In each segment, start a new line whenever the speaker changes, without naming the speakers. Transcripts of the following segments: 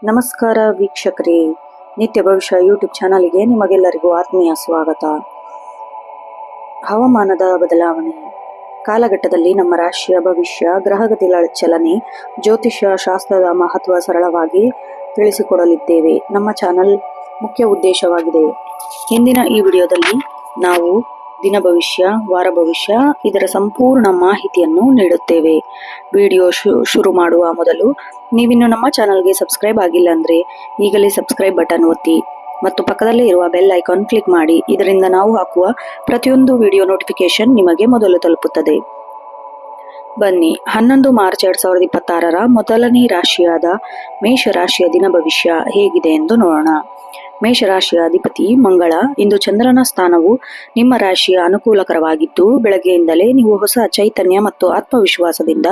ನಮಸ್ಕಾರ ವೀಕ್ಷಕರೇ, ನಿತ್ಯ ಭವಿಷ್ಯ ಯೂಟ್ಯೂಬ್ ಚಾನಲ್ಗೆ ನಿಮಗೆಲ್ಲರಿಗೂ ಆತ್ಮೀಯ ಸ್ವಾಗತ. ಹವಾಮಾನದ ಬದಲಾವಣೆ ಕಾಲಘಟ್ಟದಲ್ಲಿ ನಮ್ಮ ರಾಶಿಯ ಭವಿಷ್ಯ, ಗ್ರಹಗತಿಗಳ ಚಲನೆ, ಜ್ಯೋತಿಷ್ಯ ಶಾಸ್ತ್ರದ ಮಹತ್ವ ಸರಳವಾಗಿ ತಿಳಿಸಿಕೊಡಲಿದ್ದೇವೆ. ನಮ್ಮ ಚಾನಲ್ ಮುಖ್ಯ ಉದ್ದೇಶವಾಗಿದೆ. ಇಂದಿನ ಈ ವಿಡಿಯೋದಲ್ಲಿ ನಾವು ದಿನ ಭವಿಷ್ಯ, ವಾರ ಭವಿಷ್ಯ ಇದರ ಸಂಪೂರ್ಣ ಮಾಹಿತಿಯನ್ನು ನೀಡುತ್ತೇವೆ. ವಿಡಿಯೋ ಶುರು ಮಾಡುವ ಮೊದಲು ನೀವಿನ್ನು ನಮ್ಮ ಚಾನಲ್ಗೆ ಸಬ್ಸ್ಕ್ರೈಬ್ ಆಗಿಲ್ಲ ಅಂದರೆ ಈಗಲೇ ಸಬ್ಸ್ಕ್ರೈಬ್ ಬಟನ್ ಒತ್ತಿ ಮತ್ತು ಪಕ್ಕದಲ್ಲೇ ಇರುವ ಬೆಲ್ ಐಕಾನ್ ಕ್ಲಿಕ್ ಮಾಡಿ. ಇದರಿಂದ ನಾವು ಹಾಕುವ ಪ್ರತಿಯೊಂದು ವಿಡಿಯೋ ನೋಟಿಫಿಕೇಶನ್ ನಿಮಗೆ ಮೊದಲು ತಲುಪುತ್ತದೆ. ಬನ್ನಿ, 11 ಮಾರ್ಚ್ 2026 ಮೊದಲನೇ ರಾಶಿಯಾದ ಮೇಷರಾಶಿಯ ದಿನ ಭವಿಷ್ಯ ಹೇಗಿದೆ ಎಂದು ನೋಡೋಣ. ಮೇಷರಾಶಿಯ ಅಧಿಪತಿ ಮಂಗಳ. ಇಂದು ಚಂದ್ರನ ಸ್ಥಾನವು ನಿಮ್ಮ ರಾಶಿಯ ಅನುಕೂಲಕರವಾಗಿದ್ದು, ಬೆಳಗ್ಗೆಯಿಂದಲೇ ನೀವು ಹೊಸ ಚೈತನ್ಯ ಮತ್ತು ಆತ್ಮವಿಶ್ವಾಸದಿಂದ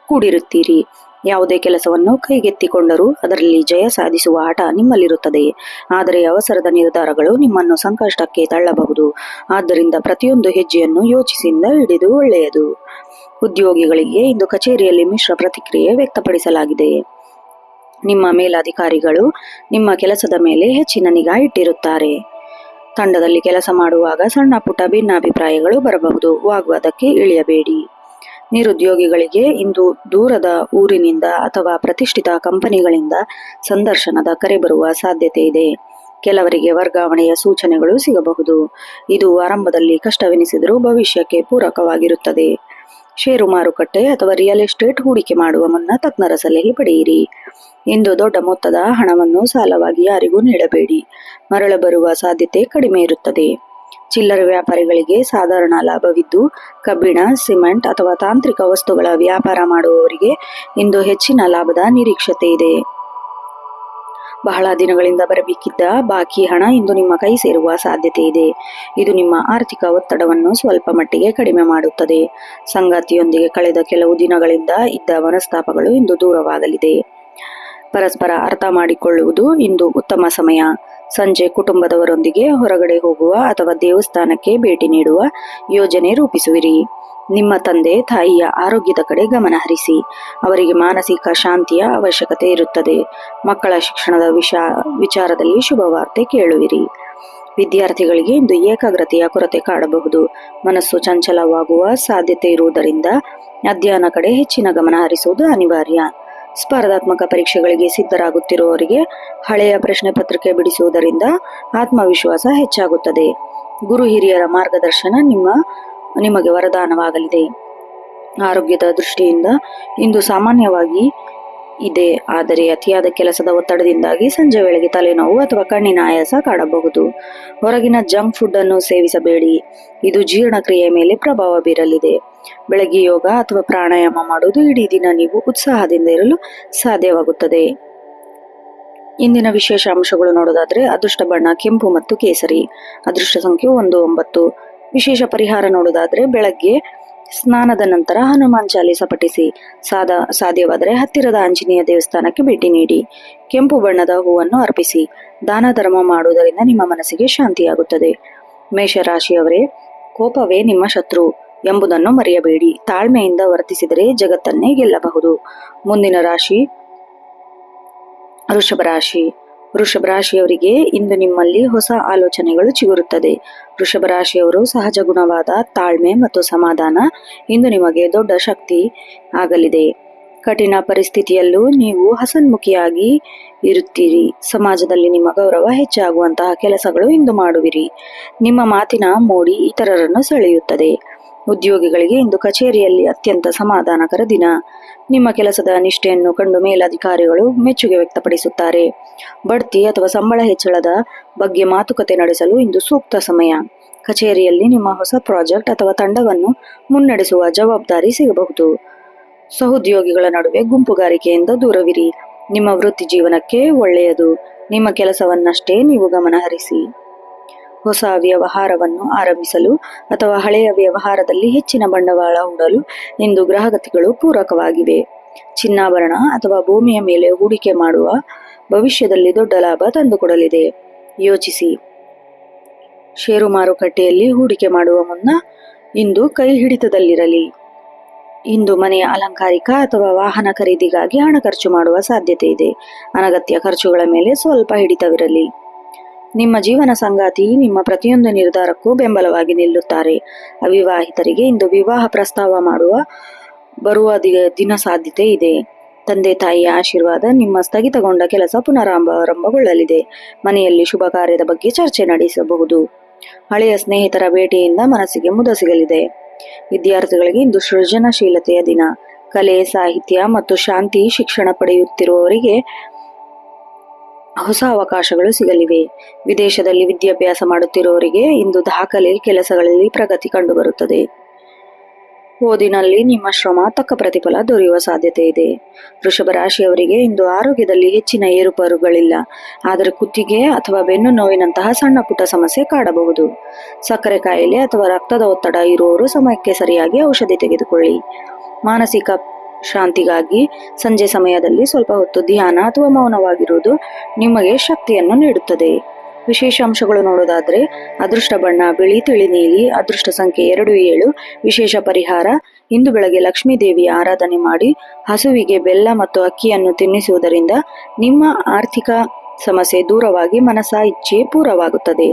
ಕೂಡಿರುತ್ತೀರಿ. ಯಾವುದೇ ಕೆಲಸವನ್ನು ಕೈಗೆತ್ತಿಕೊಂಡರೂ ಅದರಲ್ಲಿ ಜಯ ಸಾಧಿಸುವ ಹಠ ನಿಮ್ಮಲ್ಲಿರುತ್ತದೆ. ಆದರೆ ಅವಸರದ ನಿರ್ಧಾರಗಳು ನಿಮ್ಮನ್ನು ಸಂಕಷ್ಟಕ್ಕೆ ತಳ್ಳಬಹುದು. ಆದ್ದರಿಂದ ಪ್ರತಿಯೊಂದು ಹೆಜ್ಜೆಯನ್ನು ಯೋಚಿಸಿಯಿಂದ ಹಿಡಿದು ಒಳ್ಳೆಯದು. ಉದ್ಯೋಗಿಗಳಿಗೆ ಇಂದು ಕಚೇರಿಯಲ್ಲಿ ಮಿಶ್ರ ಪ್ರತಿಕ್ರಿಯೆ ವ್ಯಕ್ತಪಡಿಸಲಾಗಿದೆ. ನಿಮ್ಮ ಮೇಲಧಿಕಾರಿಗಳು ನಿಮ್ಮ ಕೆಲಸದ ಮೇಲೆ ಹೆಚ್ಚಿನ ನಿಗಾ ಇಟ್ಟಿರುತ್ತಾರೆ. ತಂಡದಲ್ಲಿ ಕೆಲಸ ಮಾಡುವಾಗ ಸಣ್ಣ ಪುಟ್ಟ ಭಿನ್ನಾಭಿಪ್ರಾಯಗಳು ಬರಬಹುದು. ವಾಗ್ವಾದಕ್ಕೆ ಇಳಿಯಬೇಡಿ. ನಿರುದ್ಯೋಗಿಗಳಿಗೆ ಇಂದು ದೂರದ ಊರಿನಿಂದ ಅಥವಾ ಪ್ರತಿಷ್ಠಿತ ಕಂಪನಿಗಳಿಂದ ಸಂದರ್ಶನದ ಕರೆ ಬರುವ ಸಾಧ್ಯತೆ ಇದೆ. ಕೆಲವರಿಗೆ ವರ್ಗಾವಣೆಯ ಸೂಚನೆಗಳು ಸಿಗಬಹುದು. ಇದು ಆರಂಭದಲ್ಲಿ ಕಷ್ಟವೆನಿಸಿದರೂ ಭವಿಷ್ಯಕ್ಕೆ ಪೂರಕವಾಗಿರುತ್ತದೆ. ಷೇರು ಮಾರುಕಟ್ಟೆ ಅಥವಾ ರಿಯಲ್ ಎಸ್ಟೇಟ್ ಹೂಡಿಕೆ ಮಾಡುವ ಮುನ್ನ ತಜ್ಞರ ಸಲಹೆ ಪಡೆಯಿರಿ. ಇಂದು ದೊಡ್ಡ ಮೊತ್ತದ ಹಣವನ್ನು ಸಾಲವಾಗಿ ಯಾರಿಗೂ ನೀಡಬೇಡಿ. ಮರಳ ಬರುವ ಸಾಧ್ಯತೆ ಕಡಿಮೆ ಇರುತ್ತದೆ. ಚಿಲ್ಲರೆ ವ್ಯಾಪಾರಿಗಳಿಗೆ ಸಾಧಾರಣ ಲಾಭವಿದ್ದು, ಕಬ್ಬಿಣ, ಸಿಮೆಂಟ್ ಅಥವಾ ತಾಂತ್ರಿಕ ವಸ್ತುಗಳ ವ್ಯಾಪಾರ ಮಾಡುವವರಿಗೆ ಇಂದು ಹೆಚ್ಚಿನ ಲಾಭದ ನಿರೀಕ್ಷತೆ ಇದೆ. ಬಹಳ ದಿನಗಳಿಂದ ಬರಬೇಕಿದ್ದ ಬಾಕಿ ಹಣ ಇಂದು ನಿಮ್ಮ ಕೈ ಸೇರುವ ಸಾಧ್ಯತೆ ಇದೆ. ಇದು ನಿಮ್ಮ ಆರ್ಥಿಕ ಒತ್ತಡವನ್ನು ಸ್ವಲ್ಪ ಮಟ್ಟಿಗೆ ಕಡಿಮೆ ಮಾಡುತ್ತದೆ. ಸಂಗಾತಿಯೊಂದಿಗೆ ಕಳೆದ ಕೆಲವು ದಿನಗಳಿಂದ ಇದ್ದ ಮನಸ್ತಾಪಗಳು ಇಂದು ದೂರವಾಗಲಿದೆ. ಪರಸ್ಪರ ಅರ್ಥ ಮಾಡಿಕೊಳ್ಳುವುದು ಇಂದು ಉತ್ತಮ ಸಮಯ. ಸಂಜೆ ಕುಟುಂಬದವರೊಂದಿಗೆ ಹೊರಗಡೆ ಹೋಗುವ ಅಥವಾ ದೇವಸ್ಥಾನಕ್ಕೆ ಭೇಟಿ ನೀಡುವ ಯೋಜನೆ ರೂಪಿಸುವಿರಿ. ನಿಮ್ಮ ತಂದೆ ತಾಯಿಯ ಆರೋಗ್ಯದ ಕಡೆ ಗಮನ ಹರಿಸಿ. ಅವರಿಗೆ ಮಾನಸಿಕ ಶಾಂತಿಯ ಅವಶ್ಯಕತೆ ಇರುತ್ತದೆ. ಮಕ್ಕಳ ಶಿಕ್ಷಣದ ವಿಚಾರದಲ್ಲಿ ಶುಭವಾರ್ತೆ ಕೇಳುವಿರಿ. ವಿದ್ಯಾರ್ಥಿಗಳಿಗೆ ಇಂದು ಏಕಾಗ್ರತೆಯ ಕೊರತೆ ಕಾಡಬಹುದು. ಮನಸ್ಸು ಚಂಚಲವಾಗುವ ಸಾಧ್ಯತೆ ಇರುವುದರಿಂದ ಅಧ್ಯಯನ ಕಡೆ ಹೆಚ್ಚಿನ ಗಮನ ಹರಿಸುವುದು ಅನಿವಾರ್ಯ. ಸ್ಪರ್ಧಾತ್ಮಕ ಪರೀಕ್ಷೆಗಳಿಗೆ ಸಿದ್ಧರಾಗುತ್ತಿರುವವರಿಗೆ ಹಳೆಯ ಪ್ರಶ್ನೆ ಪತ್ರಿಕೆ ಬಿಡಿಸುವುದರಿಂದ ಆತ್ಮವಿಶ್ವಾಸ ಹೆಚ್ಚಾಗುತ್ತದೆ. ಗುರು ಹಿರಿಯರ ಮಾರ್ಗದರ್ಶನ ನಿಮಗೆ ವರದಾನವಾಗಲಿದೆ. ಆರೋಗ್ಯದ ದೃಷ್ಟಿಯಿಂದ ಇಂದು ಸಾಮಾನ್ಯವಾಗಿ ಇದೆ, ಆದರೆ ಅತಿಯಾದ ಕೆಲಸದ ಒತ್ತಡದಿಂದಾಗಿ ಸಂಜೆ ವೇಳೆಗೆ ತಲೆನೋವು ಅಥವಾ ಕಣ್ಣಿನ ಆಯಾಸ ಕಾಡಬಹುದು. ಹೊರಗಿನ ಜಂಕ್ ಫುಡ್ ಅನ್ನು ಸೇವಿಸಬೇಡಿ. ಇದು ಜೀರ್ಣಕ್ರಿಯೆ ಮೇಲೆ ಪ್ರಭಾವ ಬೀರಲಿದೆ. ಬೆಳಗ್ಗೆ ಯೋಗ ಅಥವಾ ಪ್ರಾಣಾಯಾಮ ಮಾಡುವುದು ಇಡೀ ದಿನ ನೀವು ಉತ್ಸಾಹದಿಂದ ಇರಲು ಸಾಧ್ಯವಾಗುತ್ತದೆ. ಇಂದಿನ ವಿಶೇಷ ಅಂಶಗಳು ನೋಡೋದಾದ್ರೆ, ಅದೃಷ್ಟ ಬಣ್ಣ ಕೆಂಪು ಮತ್ತು ಕೇಸರಿ. ಅದೃಷ್ಟ ಸಂಖ್ಯೆ 19. ವಿಶೇಷ ಪರಿಹಾರ ನೋಡೋದಾದ್ರೆ, ಬೆಳಗ್ಗೆ ಸ್ನಾನದ ನಂತರ ಹನುಮಾನ್ ಚಾಲೀಸ ಪಠಿಸಿ. ಸಾಧ್ಯವಾದರೆ ಹತ್ತಿರದ ಆಂಜನೇಯ ದೇವಸ್ಥಾನಕ್ಕೆ ಭೇಟಿ ನೀಡಿ. ಕೆಂಪು ಬಣ್ಣದ ಹೂವನ್ನು ಅರ್ಪಿಸಿ. ದಾನ ಧರ್ಮ ಮಾಡುವುದರಿಂದ ನಿಮ್ಮ ಮನಸ್ಸಿಗೆ ಶಾಂತಿಯಾಗುತ್ತದೆ. ಮೇಷರಾಶಿಯವರೇ, ಕೋಪವೇ ನಿಮ್ಮ ಶತ್ರು ಎಂಬುದನ್ನು ಮರೆಯಬೇಡಿ. ತಾಳ್ಮೆಯಿಂದ ವರ್ತಿಸಿದರೆ ಜಗತ್ತನ್ನೇ ಗೆಲ್ಲಬಹುದು. ಮುಂದಿನ ರಾಶಿ ವೃಷಭ ರಾಶಿ. ವೃಷಭ ರಾಶಿಯವರಿಗೆ ಇಂದು ನಿಮ್ಮಲ್ಲಿ ಹೊಸ ಆಲೋಚನೆಗಳು ಚಿಗುರುತ್ತದೆ. ವೃಷಭ ರಾಶಿಯವರು ಸಹಜ ಗುಣವಾದ ತಾಳ್ಮೆ ಮತ್ತು ಸಮಾಧಾನ ಇಂದು ನಿಮಗೆ ದೊಡ್ಡ ಶಕ್ತಿ ಆಗಲಿದೆ. ಕಠಿಣ ಪರಿಸ್ಥಿತಿಯಲ್ಲೂ ನೀವು ಹಸನ್ಮುಖಿಯಾಗಿ ಇರುತ್ತೀರಿ. ಸಮಾಜದಲ್ಲಿ ನಿಮ್ಮ ಗೌರವ ಹೆಚ್ಚಾಗುವಂತಹ ಕೆಲಸಗಳು ಇಂದು ಮಾಡುವಿರಿ. ನಿಮ್ಮ ಮಾತಿನ ಮೋಡಿ ಇತರರನ್ನು ಸೆಳೆಯುತ್ತದೆ. ಉದ್ಯೋಗಿಗಳಿಗೆ ಇಂದು ಕಚೇರಿಯಲ್ಲಿ ಅತ್ಯಂತ ಸಮಾಧಾನಕರ ದಿನ. ನಿಮ್ಮ ಕೆಲಸದ ನಿಷ್ಠೆಯನ್ನು ಕಂಡು ಮೇಲಧಿಕಾರಿಗಳು ಮೆಚ್ಚುಗೆ ವ್ಯಕ್ತಪಡಿಸುತ್ತಾರೆ. ಬಡ್ತಿ ಅಥವಾ ಸಂಬಳ ಹೆಚ್ಚಳದ ಬಗ್ಗೆ ಮಾತುಕತೆ ನಡೆಸಲು ಇಂದು ಸೂಕ್ತ ಸಮಯ. ಕಚೇರಿಯಲ್ಲಿ ನಿಮ್ಮ ಹೊಸ ಪ್ರಾಜೆಕ್ಟ್ ಅಥವಾ ತಂಡವನ್ನು ಮುನ್ನಡೆಸುವ ಜವಾಬ್ದಾರಿ ಸಿಗಬಹುದು. ಸಹೋದ್ಯೋಗಿಗಳ ನಡುವೆ ಗುಂಪುಗಾರಿಕೆಯಿಂದ ದೂರವಿರಿ. ನಿಮ್ಮ ವೃತ್ತಿ ಜೀವನಕ್ಕೆ ಒಳ್ಳೆಯದು. ನಿಮ್ಮ ಕೆಲಸವನ್ನಷ್ಟೇ ನೀವು ಗಮನ ಹರಿಸಿ. ಹೊಸ ವ್ಯವಹಾರವನ್ನು ಆರಂಭಿಸಲು ಅಥವಾ ಹಳೆಯ ವ್ಯವಹಾರದಲ್ಲಿ ಹೆಚ್ಚಿನ ಬಂಡವಾಳ ಹೂಡಲು ಇಂದು ಗ್ರಹಗತಿಗಳು ಪೂರಕವಾಗಿವೆ. ಚಿನ್ನಾಭರಣ ಅಥವಾ ಭೂಮಿಯ ಮೇಲೆ ಹೂಡಿಕೆ ಮಾಡುವ ಭವಿಷ್ಯದಲ್ಲಿ ದೊಡ್ಡ ಲಾಭ ತಂದುಕೊಡಲಿದೆ. ಯೋಚಿಸಿ. ಷೇರು ಮಾರುಕಟ್ಟೆಯಲ್ಲಿ ಹೂಡಿಕೆ ಮಾಡುವ ಮುನ್ನ ಇಂದು ಕೈ ಹಿಡಿತದಲ್ಲಿರಲಿ. ಇಂದು ಮನೆಯ ಅಲಂಕಾರಿಕ ಅಥವಾ ವಾಹನ ಖರೀದಿಗಾಗಿ ಹಣ ಖರ್ಚು ಮಾಡುವ ಸಾಧ್ಯತೆ ಇದೆ. ಅನಗತ್ಯ ಖರ್ಚುಗಳ ಮೇಲೆ ಸ್ವಲ್ಪ ಹಿಡಿತವಿರಲಿ. ನಿಮ್ಮ ಜೀವನ ಸಂಗಾತಿ ನಿಮ್ಮ ಪ್ರತಿಯೊಂದು ನಿರ್ಧಾರಕ್ಕೂ ಬೆಂಬಲವಾಗಿ ನಿಲ್ಲುತ್ತಾರೆ. ಅವಿವಾಹಿತರಿಗೆ ಇಂದು ವಿವಾಹ ಪ್ರಸ್ತಾವ ಬರುವ ದಿನ ಸಾಧ್ಯತೆ ಇದೆ. ತಂದೆ ತಾಯಿಯ ಆಶೀರ್ವಾದ. ನಿಮ್ಮ ಸ್ಥಗಿತಗೊಂಡ ಕೆಲಸ ಪುನರಾರಂಭಗೊಳ್ಳಲಿದೆ. ಮನೆಯಲ್ಲಿ ಶುಭ ಕಾರ್ಯದ ಬಗ್ಗೆ ಚರ್ಚೆ ನಡೆಸಬಹುದು. ಹಳೆಯ ಸ್ನೇಹಿತರ ಭೇಟಿಯಿಂದ ಮನಸ್ಸಿಗೆ ಮುದ ಸಿಗಲಿದೆ. ವಿದ್ಯಾರ್ಥಿಗಳಿಗೆ ಇಂದು ಸೃಜನಶೀಲತೆಯ ದಿನ. ಕಲೆ, ಸಾಹಿತ್ಯ ಮತ್ತು ಶಾಂತಿ ಶಿಕ್ಷಣ ಪಡೆಯುತ್ತಿರುವವರಿಗೆ ಹೊಸ ಅವಕಾಶಗಳು ಸಿಗಲಿವೆ. ವಿದೇಶದಲ್ಲಿ ವಿದ್ಯಾಭ್ಯಾಸ ಮಾಡುತ್ತಿರುವವರಿಗೆ ಇಂದು ದಾಖಲೆ ಕೆಲಸಗಳಲ್ಲಿ ಪ್ರಗತಿ ಕಂಡುಬರುತ್ತದೆ. ಓದಿನಲ್ಲಿ ನಿಮ್ಮ ಶ್ರಮ ತಕ್ಕ ಪ್ರತಿಫಲ ದೊರೆಯುವ ಸಾಧ್ಯತೆ ಇದೆ. ವೃಷಭ ರಾಶಿಯವರಿಗೆ ಇಂದು ಆರೋಗ್ಯದಲ್ಲಿ ಹೆಚ್ಚಿನ ಏರುಪೇರುಗಳಿಲ್ಲ. ಆದರೆ ಕುತ್ತಿಗೆ ಅಥವಾ ಬೆನ್ನು ನೋವಿನಂತಹ ಸಣ್ಣ ಪುಟ್ಟ ಸಮಸ್ಯೆ ಕಾಡಬಹುದು. ಸಕ್ಕರೆ ಕಾಯಿಲೆ ಅಥವಾ ರಕ್ತದ ಒತ್ತಡ ಇರುವವರು ಸಮಯಕ್ಕೆ ಸರಿಯಾಗಿ ಔಷಧಿ ತೆಗೆದುಕೊಳ್ಳಿ. ಮಾನಸಿಕ ಶಾಂತಿಗಾಗಿ ಸಂಜೆ ಸಮಯದಲ್ಲಿ ಸ್ವಲ್ಪ ಹೊತ್ತು ಧ್ಯಾನ ಅಥವಾ ಮೌನವಾಗಿರುವುದು ನಿಮಗೆ ಶಕ್ತಿಯನ್ನು ನೀಡುತ್ತದೆ. ವಿಶೇಷ ಅಂಶಗಳು ನೋಡೋದಾದ್ರೆ ಅದೃಷ್ಟ ಬಣ್ಣ ಬಿಳಿ, ತಿಳಿ ನೀಲಿ. ಅದೃಷ್ಟ ಸಂಖ್ಯೆ 27. ವಿಶೇಷ ಪರಿಹಾರ: ಇಂದು ಬೆಳಗ್ಗೆ ಲಕ್ಷ್ಮೀ ದೇವಿಯ ಆರಾಧನೆ ಮಾಡಿ ಹಸುವಿಗೆ ಬೆಲ್ಲ ಮತ್ತು ಅಕ್ಕಿಯನ್ನು ತಿನ್ನಿಸುವುದರಿಂದ ನಿಮ್ಮ ಆರ್ಥಿಕ ಸಮಸ್ಯೆ ದೂರವಾಗಿ ಮನಸ ಇಚ್ಛೆ ಪೂರವಾಗುತ್ತದೆ.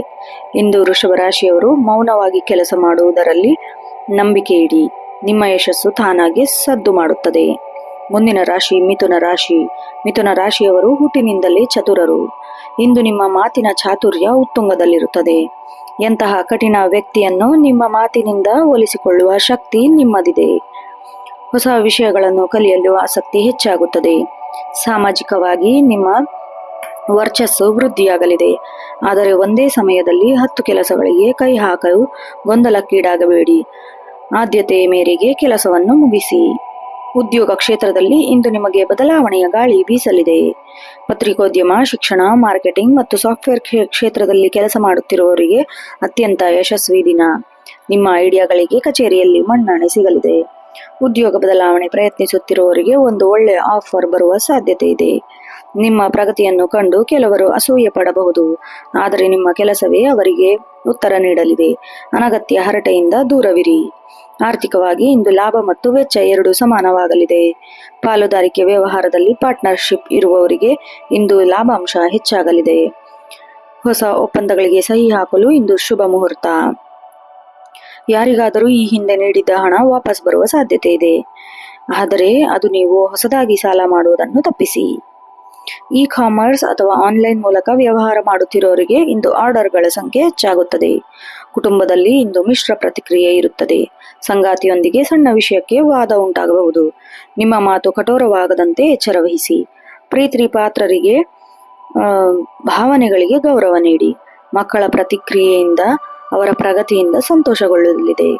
ಇಂದು ವೃಷಭ ರಾಶಿಯವರು ಮೌನವಾಗಿ ಕೆಲಸ ಮಾಡುವುದರಲ್ಲಿ ನಂಬಿಕೆ ಇಡಿ. ನಿಮ್ಮ ಯಶಸ್ಸು ತಾನಾಗೆ ಸದ್ದು ಮಾಡುತ್ತದೆ. ಮುಂದಿನ ರಾಶಿ ಮಿಥುನ ರಾಶಿ. ಮಿಥುನ ರಾಶಿಯವರು ಹುಟ್ಟಿನಿಂದಲೇ ಚತುರರು. ಇಂದು ನಿಮ್ಮ ಮಾತಿನ ಚಾತುರ್ಯ ಉತ್ತುಂಗದಲ್ಲಿರುತ್ತದೆ. ಎಂತಹ ಕಠಿಣ ವ್ಯಕ್ತಿಯನ್ನು ನಿಮ್ಮ ಮಾತಿನಿಂದ ಒಲಿಸಿಕೊಳ್ಳುವ ಶಕ್ತಿ ನಿಮ್ಮದಿದೆ. ಹೊಸ ವಿಷಯಗಳನ್ನು ಕಲಿಯಲು ಆಸಕ್ತಿ ಹೆಚ್ಚಾಗುತ್ತದೆ. ಸಾಮಾಜಿಕವಾಗಿ ನಿಮ್ಮ ವರ್ಚಸ್ಸು ವೃದ್ಧಿಯಾಗಲಿದೆ. ಆದರೆ ಒಂದೇ ಸಮಯದಲ್ಲಿ 10 ಕೆಲಸಗಳಿಗೆ ಕೈ ಹಾಕಲು ಗೊಂದಲಕ್ಕೀಡಾಗಬೇಡಿ. ಆದ್ಯತೆಯ ಮೇರೆಗೆ ಕೆಲಸವನ್ನು ಮುಗಿಸಿ. ಉದ್ಯೋಗ ಕ್ಷೇತ್ರದಲ್ಲಿ ಇಂದು ನಿಮಗೆ ಬದಲಾವಣೆಯ ಗಾಳಿ ಬೀಸಲಿದೆ. ಪತ್ರಿಕೋದ್ಯಮ, ಶಿಕ್ಷಣ, ಮಾರ್ಕೆಟಿಂಗ್ ಮತ್ತು ಸಾಫ್ಟ್ವೇರ್ ಕ್ಷೇತ್ರದಲ್ಲಿ ಕೆಲಸ ಮಾಡುತ್ತಿರುವವರಿಗೆ ಅತ್ಯಂತ ಯಶಸ್ವಿ ದಿನ. ನಿಮ್ಮ ಐಡಿಯಾಗಳಿಗೆ ಕಚೇರಿಯಲ್ಲಿ ಮನ್ನಣೆ ಸಿಗಲಿದೆ. ಉದ್ಯೋಗ ಬದಲಾವಣೆ ಪ್ರಯತ್ನಿಸುತ್ತಿರುವವರಿಗೆ ಒಂದು ಒಳ್ಳೆಯ ಆಫರ್ ಬರುವ ಸಾಧ್ಯತೆ ಇದೆ. ನಿಮ್ಮ ಪ್ರಗತಿಯನ್ನು ಕಂಡು ಕೆಲವರು ಅಸೂಯೆ ಪಡಬಹುದು. ಆದರೆ ನಿಮ್ಮ ಕೆಲಸವೇ ಅವರಿಗೆ ಉತ್ತರ ನೀಡಲಿದೆ. ಅನಗತ್ಯ ಹರಟೆಯಿಂದ ದೂರವಿರಿ. ಆರ್ಥಿಕವಾಗಿ ಇಂದು ಲಾಭ ಮತ್ತು ವೆಚ್ಚ ಎರಡೂ ಸಮಾನವಾಗಲಿದೆ. ಪಾಲುದಾರಿಕೆ ವ್ಯವಹಾರದಲ್ಲಿ ಪಾರ್ಟ್ನರ್ಶಿಪ್ ಇರುವವರಿಗೆ ಇಂದು ಲಾಭಾಂಶ ಹೆಚ್ಚಾಗಲಿದೆ. ಹೊಸ ಒಪ್ಪಂದಗಳಿಗೆ ಸಹಿ ಹಾಕಲು ಇಂದು ಶುಭ ಮುಹೂರ್ತ. ಯಾರಿಗಾದರೂ ಈ ಹಿಂದೆ ನೀಡಿದ್ದ ಹಣ ವಾಪಸ್ ಬರುವ ಸಾಧ್ಯತೆ ಇದೆ. ಆದರೆ ಅದು ನೀವು ಹೊಸದಾಗಿ ಸಾಲ ಮಾಡುವುದನ್ನು ತಪ್ಪಿಸಿ. ಇ ಕಾಮರ್ಸ್ ಅಥವಾ ಆನ್ಲೈನ್ ಮೂಲಕ ವ್ಯವಹಾರ ಮಾಡುತ್ತಿರುವವರಿಗೆ ಇಂದು ಆರ್ಡರ್ಗಳ ಸಂಖ್ಯೆ ಹೆಚ್ಚಾಗುತ್ತದೆ. ಕುಟುಂಬದಲ್ಲಿ ಇಂದು ಮಿಶ್ರ ಪ್ರತಿಕ್ರಿಯೆ ಇರುತ್ತದೆ. ಸಂಗಾತಿಯೊಂದಿಗೆ ಸಣ್ಣ ವಿಷಯಕ್ಕೆ ವಾದ ಉಂಟಾಗಬಹುದು. ನಿಮ್ಮ ಮಾತು ಕಠೋರವಾಗದಂತೆ ಎಚ್ಚರ ವಹಿಸಿ. ಪ್ರೀತಿ ಪಾತ್ರರಿಗೆ ಭಾವನೆಗಳಿಗೆ ಗೌರವ ನೀಡಿ. ಮಕ್ಕಳ ಪ್ರತಿಕ್ರಿಯೆಯಿಂದ ಅವರ ಪ್ರಗತಿಯಿಂದ ಸಂತೋಷಗೊಳ್ಳಲಿದೆ.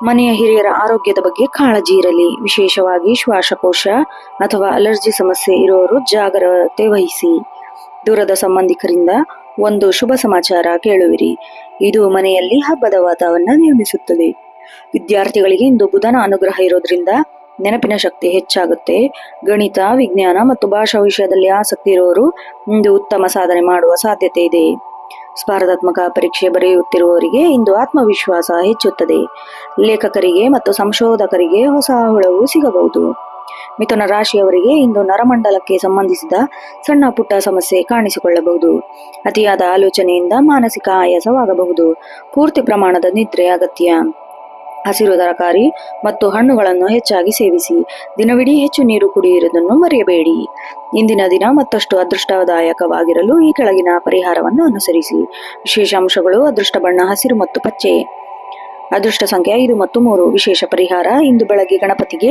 ಮನೆಯ ಹಿರಿಯರ ಆರೋಗ್ಯದ ಬಗ್ಗೆ ಕಾಳಜಿ ಇರಲಿ. ವಿಶೇಷವಾಗಿ ಶ್ವಾಸಕೋಶ ಅಥವಾ ಅಲರ್ಜಿ ಸಮಸ್ಯೆ ಇರುವವರು ಜಾಗ್ರತೆ ವಹಿಸಿ. ದೂರದ ಸಂಬಂಧಿಕರಿಂದ ಒಂದು ಶುಭ ಸಮಾಚಾರ ಕೇಳುವಿರಿ. ಇದು ಮನೆಯಲ್ಲಿ ಹಬ್ಬದ ವಾತಾವರಣ ನಿರ್ಮಿಸುತ್ತದೆ. ವಿದ್ಯಾರ್ಥಿಗಳಿಗೆ ಇಂದು ಬುಧನ ಅನುಗ್ರಹ ಇರೋದ್ರಿಂದ ನೆನಪಿನ ಶಕ್ತಿ ಹೆಚ್ಚಾಗುತ್ತೆ. ಗಣಿತ, ವಿಜ್ಞಾನ ಮತ್ತು ಭಾಷಾ ವಿಷಯದಲ್ಲಿ ಆಸಕ್ತಿ ಇರುವವರು ಇಂದು ಉತ್ತಮ ಸಾಧನೆ ಮಾಡುವ ಸಾಧ್ಯತೆ ಇದೆ. ಸ್ಪರ್ಧಾತ್ಮಕ ಪರೀಕ್ಷೆ ಬರೆಯುತ್ತಿರುವವರಿಗೆ ಇಂದು ಆತ್ಮವಿಶ್ವಾಸ ಹೆಚ್ಚುತ್ತದೆ. ಲೇಖಕರಿಗೆ ಮತ್ತು ಸಂಶೋಧಕರಿಗೆ ಹೊಸ ಹೊಳವು ಸಿಗಬಹುದು. ಮಿಥುನ ರಾಶಿಯವರಿಗೆ ಇಂದು ನರಮಂಡಲಕ್ಕೆ ಸಂಬಂಧಿಸಿದ ಸಣ್ಣ ಪುಟ್ಟ ಸಮಸ್ಯೆ ಕಾಣಿಸಿಕೊಳ್ಳಬಹುದು. ಅತಿಯಾದ ಆಲೋಚನೆಯಿಂದ ಮಾನಸಿಕ ಆಯಾಸವಾಗಬಹುದು. ಪೂರ್ತಿ ಪ್ರಮಾಣದ ನಿದ್ರೆ ಅಗತ್ಯ. ಹಸಿರು ತರಕಾರಿ ಮತ್ತು ಹಣ್ಣುಗಳನ್ನು ಹೆಚ್ಚಾಗಿ ಸೇವಿಸಿ. ದಿನವಿಡೀ ಹೆಚ್ಚು ನೀರು ಕುಡಿಯುವುದನ್ನು ಮರೆಯಬೇಡಿ. ಇಂದಿನ ದಿನ ಮತ್ತಷ್ಟು ಅದೃಷ್ಟದಾಯಕವಾಗಿರಲು ಈ ಕೆಳಗಿನ ಪರಿಹಾರವನ್ನು ಅನುಸರಿಸಿ. ವಿಶೇಷ ಅಂಶಗಳು: ಅದೃಷ್ಟ ಬಣ್ಣ ಹಸಿರು ಮತ್ತು ಪಚ್ಚೆ. ಅದೃಷ್ಟ ಸಂಖ್ಯೆ 5 ಮತ್ತು 3. ವಿಶೇಷ ಪರಿಹಾರ: ಇಂದು ಬೆಳಗ್ಗೆ ಗಣಪತಿಗೆ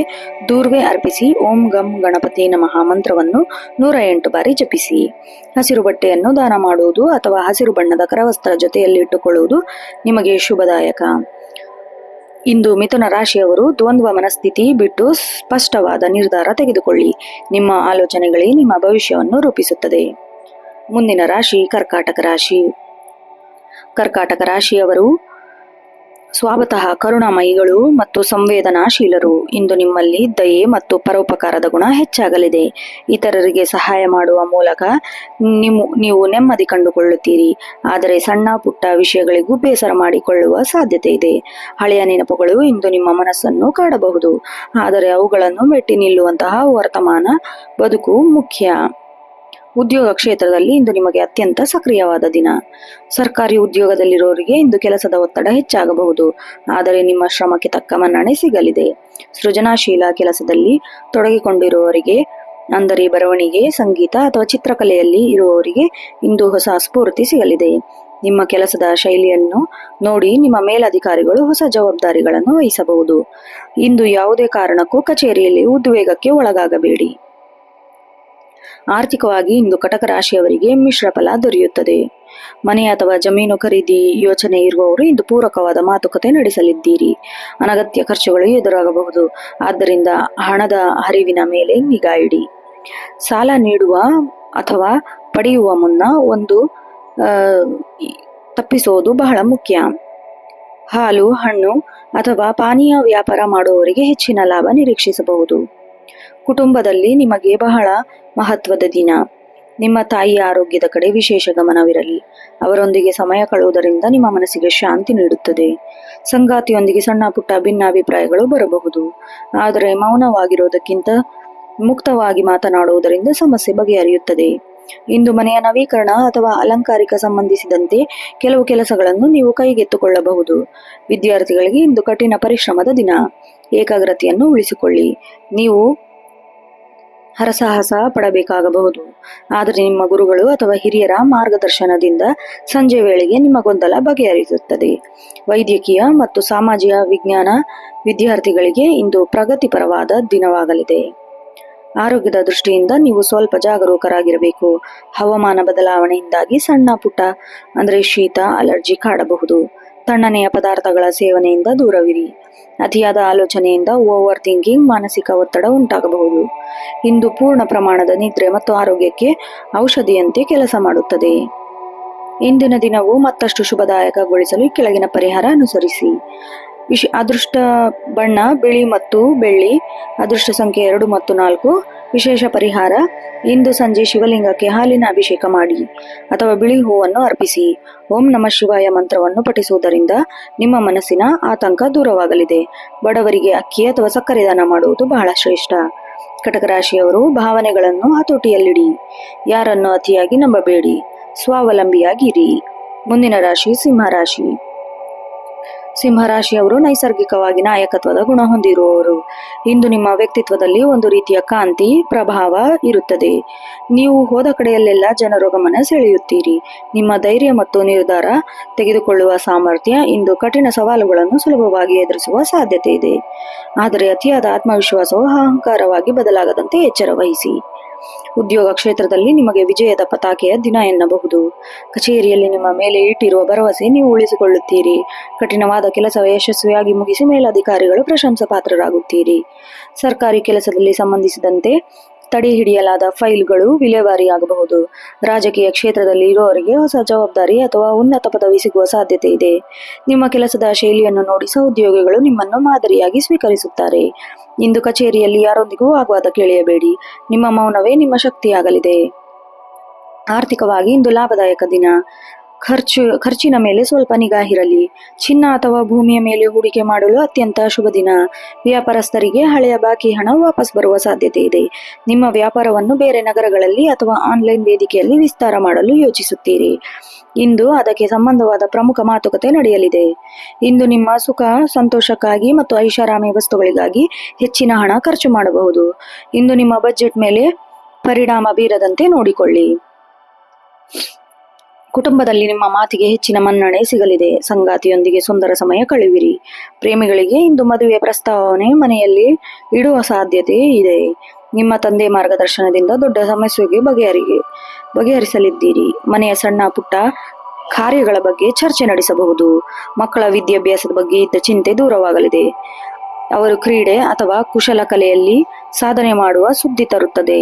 ದೂರ್ವೆ ಅರ್ಪಿಸಿ ಓಂ ಗಂ ಗಣಪತಿ ನಮಃ ಮಂತ್ರವನ್ನು 108 ಬಾರಿ ಜಪಿಸಿ. ಹಸಿರು ಬಟ್ಟೆಯನ್ನು ದಾನ ಮಾಡುವುದು ಅಥವಾ ಹಸಿರು ಬಣ್ಣದ ಕರವಸ್ತ್ರ ಜೊತೆಯಲ್ಲಿ ಇಟ್ಟುಕೊಳ್ಳುವುದು ನಿಮಗೆ ಶುಭದಾಯಕ. ಇಂದು ಮಿಥುನ ರಾಶಿಯವರು ದ್ವಂದ್ವ ಮನಸ್ಥಿತಿ ಬಿಟ್ಟು ಸ್ಪಷ್ಟವಾದ ನಿರ್ಧಾರ ತೆಗೆದುಕೊಳ್ಳಿ. ನಿಮ್ಮ ಆಲೋಚನೆಗಳೇ ನಿಮ್ಮ ಭವಿಷ್ಯವನ್ನು ರೂಪಿಸುತ್ತದೆ. ಮುಂದಿನ ರಾಶಿ ಕರ್ಕಾಟಕ ರಾಶಿ. ಕರ್ಕಾಟಕ ರಾಶಿಯವರು ಸ್ವಭಾವತಃ ಕರುಣಾಮಯಿಗಳು ಮತ್ತು ಸಂವೇದನಾಶೀಲರು. ಇಂದು ನಿಮ್ಮಲ್ಲಿ ದಯೆ ಮತ್ತು ಪರೋಪಕಾರದ ಗುಣ ಹೆಚ್ಚಾಗಲಿದೆ. ಇತರರಿಗೆ ಸಹಾಯ ಮಾಡುವ ಮೂಲಕ ನೀವು ನೆಮ್ಮದಿ ಕಂಡುಕೊಳ್ಳುತ್ತೀರಿ. ಆದರೆ ಸಣ್ಣ ಪುಟ್ಟ ವಿಷಯಗಳಿಗೂ ಬೇಸರ ಮಾಡಿಕೊಳ್ಳುವ ಸಾಧ್ಯತೆ ಇದೆ. ಹಳೆಯ ನೆನಪುಗಳು ಇಂದು ನಿಮ್ಮ ಮನಸ್ಸನ್ನು ಕಾಡಬಹುದು, ಆದರೆ ಅವುಗಳನ್ನು ಮೆಟ್ಟಿ ನಿಲ್ಲುವಂತಹ ವರ್ತಮಾನ ಬದುಕು ಮುಖ್ಯ. ಉದ್ಯೋಗ ಕ್ಷೇತ್ರದಲ್ಲಿ ಇಂದು ನಿಮಗೆ ಅತ್ಯಂತ ಸಕ್ರಿಯವಾದ ದಿನ. ಸರ್ಕಾರಿ ಉದ್ಯೋಗದಲ್ಲಿರುವವರಿಗೆ ಇಂದು ಕೆಲಸದ ಒತ್ತಡ ಹೆಚ್ಚಾಗಬಹುದು, ಆದರೆ ನಿಮ್ಮ ಶ್ರಮಕ್ಕೆ ತಕ್ಕ ಮನ್ನಣೆ ಸಿಗಲಿದೆ. ಸೃಜನಶೀಲ ಕೆಲಸದಲ್ಲಿ ತೊಡಗಿಕೊಂಡಿರುವವರಿಗೆ, ಅಂದರೆ ಬರವಣಿಗೆ, ಸಂಗೀತ ಅಥವಾ ಚಿತ್ರಕಲೆಯಲ್ಲಿ ಇರುವವರಿಗೆ ಇಂದು ಹೊಸ ಸ್ಫೂರ್ತಿ ಸಿಗಲಿದೆ. ನಿಮ್ಮ ಕೆಲಸದ ಶೈಲಿಯನ್ನು ನೋಡಿ ನಿಮ್ಮ ಮೇಲಧಿಕಾರಿಗಳು ಹೊಸ ಜವಾಬ್ದಾರಿಗಳನ್ನು ವಹಿಸಬಹುದು. ಇಂದು ಯಾವುದೇ ಕಾರಣಕ್ಕೂ ಕಚೇರಿಯಲ್ಲಿ ಉದ್ವೇಗಕ್ಕೆ ಒಳಗಾಗಬೇಡಿ. ಆರ್ಥಿಕವಾಗಿ ಇಂದು ಕಟಕ ರಾಶಿಯವರಿಗೆ ಮಿಶ್ರ ಫಲ ದೊರೆಯುತ್ತದೆ. ಮನೆ ಅಥವಾ ಜಮೀನು ಖರೀದಿ ಯೋಚನೆ ಇರುವವರು ಇಂದು ಪೂರಕವಾದ ಮಾತುಕತೆ ನಡೆಸಲಿದ್ದೀರಿ. ಅನಗತ್ಯ ಖರ್ಚುಗಳು ಎದುರಾಗಬಹುದು, ಆದ್ದರಿಂದ ಹಣದ ಹರಿವಿನ ಮೇಲೆ ನಿಗಾ ಇಡಿ. ಸಾಲ ನೀಡುವ ಅಥವಾ ಪಡೆಯುವ ಮುನ್ನ ಒಂದು ತಪ್ಪಿಸೋದು ಬಹಳ ಮುಖ್ಯ. ಹಾಲು, ಹಣ್ಣು ಅಥವಾ ಪಾನೀಯ ವ್ಯಾಪಾರ ಮಾಡುವವರಿಗೆ ಹೆಚ್ಚಿನ ಲಾಭ ನಿರೀಕ್ಷಿಸಬಹುದು. ಕುಟುಂಬದಲ್ಲಿ ನಿಮಗೆ ಬಹಳ ಮಹತ್ವದ ದಿನ. ನಿಮ್ಮ ತಾಯಿಯ ಆರೋಗ್ಯದ ಕಡೆ ವಿಶೇಷ ಗಮನವಿರಲಿ. ಅವರೊಂದಿಗೆ ಸಮಯ ಕಳೆಯುವುದರಿಂದ ನಿಮ್ಮ ಮನಸ್ಸಿಗೆ ಶಾಂತಿ ನೀಡುತ್ತದೆ. ಸಂಗಾತಿಯೊಂದಿಗೆ ಸಣ್ಣ ಪುಟ್ಟ ಭಿನ್ನಾಭಿಪ್ರಾಯಗಳು ಬರಬಹುದು, ಆದರೆ ಮೌನವಾಗಿರುವುದಕ್ಕಿಂತ ಮುಕ್ತವಾಗಿ ಮಾತನಾಡುವುದರಿಂದ ಸಮಸ್ಯೆ ಬಗೆಹರಿಯುತ್ತದೆ. ಇಂದು ಮನೆಯ ನವೀಕರಣ ಅಥವಾ ಅಲಂಕಾರಿಕ ಸಂಬಂಧಿಸಿದಂತೆ ಕೆಲವು ಕೆಲಸಗಳನ್ನು ನೀವು ಕೈಗೆತ್ತಿಕೊಳ್ಳಬಹುದು. ವಿದ್ಯಾರ್ಥಿಗಳಿಗೆ ಇಂದು ಕಠಿಣ ಪರಿಶ್ರಮದ ದಿನ. ಏಕಾಗ್ರತೆಯನ್ನು ಉಳಿಸಿಕೊಳ್ಳಿ. ನೀವು ಹರಸಾಹಸ ಪಡಬೇಕಾಗಬಹುದು, ಆದರೆ ನಿಮ್ಮ ಗುರುಗಳು ಅಥವಾ ಹಿರಿಯರ ಮಾರ್ಗದರ್ಶನದಿಂದ ಸಂಜೆ ವೇಳೆಗೆ ನಿಮ್ಮ ಗೊಂದಲ ಬಗೆಹರಿಸುತ್ತದೆ. ವೈದ್ಯಕೀಯ ಮತ್ತು ಸಾಮಾಜಿಕ ವಿಜ್ಞಾನ ವಿದ್ಯಾರ್ಥಿಗಳಿಗೆ ಇಂದು ಪ್ರಗತಿಪರವಾದ ದಿನವಾಗಲಿದೆ. ಆರೋಗ್ಯದ ದೃಷ್ಟಿಯಿಂದ ನೀವು ಸ್ವಲ್ಪ ಜಾಗರೂಕರಾಗಿರಬೇಕು. ಹವಾಮಾನ ಬದಲಾವಣೆಯಿಂದಾಗಿ ಸಣ್ಣ ಪುಟ್ಟ ಅಂದರೆ ಶೀತ, ಅಲರ್ಜಿ ಕಾಡಬಹುದು. ತಣ್ಣನೆಯ ಪದಾರ್ಥಗಳ ಸೇವನೆಯಿಂದ ದೂರವಿರಿ. ಅತಿಯಾದ ಆಲೋಚನೆಯಿಂದ ಓವರ್ ಥಿಂಕಿಂಗ್, ಮಾನಸಿಕ ಒತ್ತಡ ಉಂಟಾಗಬಹುದು. ಇಂದು ಪೂರ್ಣ ಪ್ರಮಾಣದ ನಿದ್ರೆ ಮತ್ತು ಆರೋಗ್ಯಕ್ಕೆ ಔಷಧಿಯಂತೆ ಕೆಲಸ ಮಾಡುತ್ತದೆ. ಇಂದಿನ ದಿನವು ಮತ್ತಷ್ಟು ಶುಭದಾಯಕಗೊಳಿಸಲು ಕೆಳಗಿನ ಪರಿಹಾರ ಅನುಸರಿಸಿ. ಅದೃಷ್ಟ ಬಣ್ಣ ಬಿಳಿ ಮತ್ತು ಬೆಳ್ಳಿ. ಅದೃಷ್ಟ ಸಂಖ್ಯೆ 2 ಮತ್ತು 4. ವಿಶೇಷ ಪರಿಹಾರ: ಇಂದು ಸಂಜೆ ಶಿವಲಿಂಗಕ್ಕೆ ಹಾಲಿನ ಅಭಿಷೇಕ ಮಾಡಿ ಅಥವಾ ಬಿಳಿ ಹೂವನ್ನು ಅರ್ಪಿಸಿ. ಓಂ ನಮಃ ಶಿವಾಯ ಮಂತ್ರವನ್ನು ಪಠಿಸುವುದರಿಂದ ನಿಮ್ಮ ಮನಸ್ಸಿನ ಆತಂಕ ದೂರವಾಗಲಿದೆ. ಬಡವರಿಗೆ ಅಕ್ಕಿ ಅಥವಾ ಸಕ್ಕರೆ ದಾನ ಮಾಡುವುದು ಬಹಳ ಶ್ರೇಷ್ಠ. ಕಟಕ ರಾಶಿಯವರು ಭಾವನೆಗಳನ್ನು ಹತೋಟಿಯಲ್ಲಿಡಿ. ಯಾರನ್ನು ಅತಿಯಾಗಿ ನಂಬಬೇಡಿ. ಸ್ವಾವಲಂಬಿಯಾಗಿರಿ. ಮುಂದಿನ ರಾಶಿ ಸಿಂಹರಾಶಿ. ಸಿಂಹರಾಶಿಯವರು ನೈಸರ್ಗಿಕವಾಗಿ ನಾಯಕತ್ವದ ಗುಣ ಹೊಂದಿರುವವರು. ಇಂದು ನಿಮ್ಮ ವ್ಯಕ್ತಿತ್ವದಲ್ಲಿ ಒಂದು ರೀತಿಯ ಕಾಂತಿ ಪ್ರಭಾವ ಇರುತ್ತದೆ. ನೀವು ಹೋದ ಕಡೆಯಲ್ಲೆಲ್ಲ ಜನರ ಗಮನ ಸೆಳೆಯುತ್ತೀರಿ. ನಿಮ್ಮ ಧೈರ್ಯ ಮತ್ತು ನಿರ್ಧಾರ ತೆಗೆದುಕೊಳ್ಳುವ ಸಾಮರ್ಥ್ಯ ಇಂದು ಕಠಿಣ ಸವಾಲುಗಳನ್ನು ಸುಲಭವಾಗಿ ಎದುರಿಸುವ ಸಾಧ್ಯತೆ ಇದೆ. ಆದರೆ ಅತಿಯಾದ ಆತ್ಮವಿಶ್ವಾಸವು ಅಹಂಕಾರವಾಗಿ ಬದಲಾಗದಂತೆ ಎಚ್ಚರ ವಹಿಸಿ. ಉದ್ಯೋಗ ಕ್ಷೇತ್ರದಲ್ಲಿ ನಿಮಗೆ ವಿಜಯದ ಪತಾಕೆಯ ದಿನ ಎನ್ನಬಹುದು. ಕಚೇರಿಯಲ್ಲಿ ನಿಮ್ಮ ಮೇಲೆ ಇಟ್ಟಿರುವ ಭರವಸೆ ನೀವು ಉಳಿಸಿಕೊಳ್ಳುತ್ತೀರಿ. ಕಠಿಣವಾದ ಕೆಲಸ ಯಶಸ್ವಿಯಾಗಿ ಮುಗಿಸಿ ಮೇಲಧಿಕಾರಿಗಳು ಪ್ರಶಂಸಾ ಪಾತ್ರರಾಗುತ್ತೀರಿ. ಸರ್ಕಾರಿ ಕೆಲಸದಲ್ಲಿ ಸಂಬಂಧಿಸಿದಂತೆ ತಡೆ ಹಿಡಿಯಲಾದ ಫೈಲ್ಗಳು ವಿಲೇವಾರಿಯಾಗಬಹುದು. ರಾಜಕೀಯ ಕ್ಷೇತ್ರದಲ್ಲಿ ಇರುವವರಿಗೆ ಹೊಸ ಜವಾಬ್ದಾರಿ ಅಥವಾ ಉನ್ನತ ಪದವಿ ಸಿಗುವ ಸಾಧ್ಯತೆ ಇದೆ. ನಿಮ್ಮ ಕೆಲಸದ ಶೈಲಿಯನ್ನು ನೋಡಿ ಸಹೋದ್ಯೋಗಿಗಳು ನಿಮ್ಮನ್ನು ಮಾದರಿಯಾಗಿ ಸ್ವೀಕರಿಸುತ್ತಾರೆ. ಇಂದು ಕಚೇರಿಯಲ್ಲಿ ಯಾರೊಂದಿಗೂ ವಾಗ್ವಾದ ಕೇಳೆಯಬೇಡಿ. ನಿಮ್ಮ ಮೌನವೇ ನಿಮ್ಮ ಶಕ್ತಿಯಾಗಲಿದೆ. ಆರ್ಥಿಕವಾಗಿ ಇಂದು ಲಾಭದಾಯಕ ದಿನ. ಖರ್ಚಿನ ಮೇಲೆ ಸ್ವಲ್ಪ ನಿಗಾ ಇರಲಿ. ಚಿನ್ನ ಅಥವಾ ಭೂಮಿಯ ಮೇಲೆ ಹೂಡಿಕೆ ಮಾಡಲು ಅತ್ಯಂತ ಶುಭ ದಿನ. ವ್ಯಾಪಾರಸ್ಥರಿಗೆ ಹಳೆಯ ಬಾಕಿ ಹಣ ವಾಪಸ್ ಬರುವ ಸಾಧ್ಯತೆ ಇದೆ. ನಿಮ್ಮ ವ್ಯಾಪಾರವನ್ನು ಬೇರೆ ನಗರಗಳಲ್ಲಿ ಅಥವಾ ಆನ್ಲೈನ್ ವೇದಿಕೆಯಲ್ಲಿ ವಿಸ್ತಾರ ಮಾಡಲು ಯೋಚಿಸುತ್ತೀರಿ. ಇಂದು ಅದಕ್ಕೆ ಸಂಬಂಧವಾದ ಪ್ರಮುಖ ಮಾತುಕತೆ ನಡೆಯಲಿದೆ. ಇಂದು ನಿಮ್ಮ ಸುಖ ಸಂತೋಷಕ್ಕಾಗಿ ಮತ್ತು ಐಷಾರಾಮಿ ವಸ್ತುಗಳಿಗಾಗಿ ಹೆಚ್ಚಿನ ಹಣ ಖರ್ಚು ಮಾಡಬಹುದು. ಇಂದು ನಿಮ್ಮ ಬಜೆಟ್ ಮೇಲೆ ಪರಿಣಾಮ ಬೀರದಂತೆ ನೋಡಿಕೊಳ್ಳಿ. ಕುಟುಂಬದಲ್ಲಿ ನಿಮ್ಮ ಮಾತಿಗೆ ಹೆಚ್ಚಿನ ಮನ್ನಣೆ ಸಿಗಲಿದೆ. ಸಂಗಾತಿಯೊಂದಿಗೆ ಸುಂದರ ಸಮಯ ಕಳೆಯುವಿರಿ. ಪ್ರೇಮಿಗಳಿಗೆ ಇಂದು ಮದುವೆ ಪ್ರಸ್ತಾವನೆ ಮನೆಯಲ್ಲಿ ಇಡುವ ಸಾಧ್ಯತೆ ಇದೆ. ನಿಮ್ಮ ತಂದೆ ಮಾರ್ಗದರ್ಶನದಿಂದ ದೊಡ್ಡ ಸಮಸ್ಯೆಗೆ ಬಗೆಹರಿಸಲಿದ್ದೀರಿ. ಮನೆಯ ಸಣ್ಣ ಪುಟ್ಟ ಕಾರ್ಯಗಳ ಬಗ್ಗೆ ಚರ್ಚೆ ನಡೆಸಬಹುದು. ಮಕ್ಕಳ ವಿದ್ಯಾಭ್ಯಾಸದ ಬಗ್ಗೆ ಇದ್ದ ಚಿಂತೆ ದೂರವಾಗಲಿದೆ. ಅವರು ಕ್ರೀಡೆ ಅಥವಾ ಕುಶಲ ಕಲೆಯಲ್ಲಿ ಸಾಧನೆ ಮಾಡುವ ಸುದ್ದಿ ತರುತ್ತದೆ.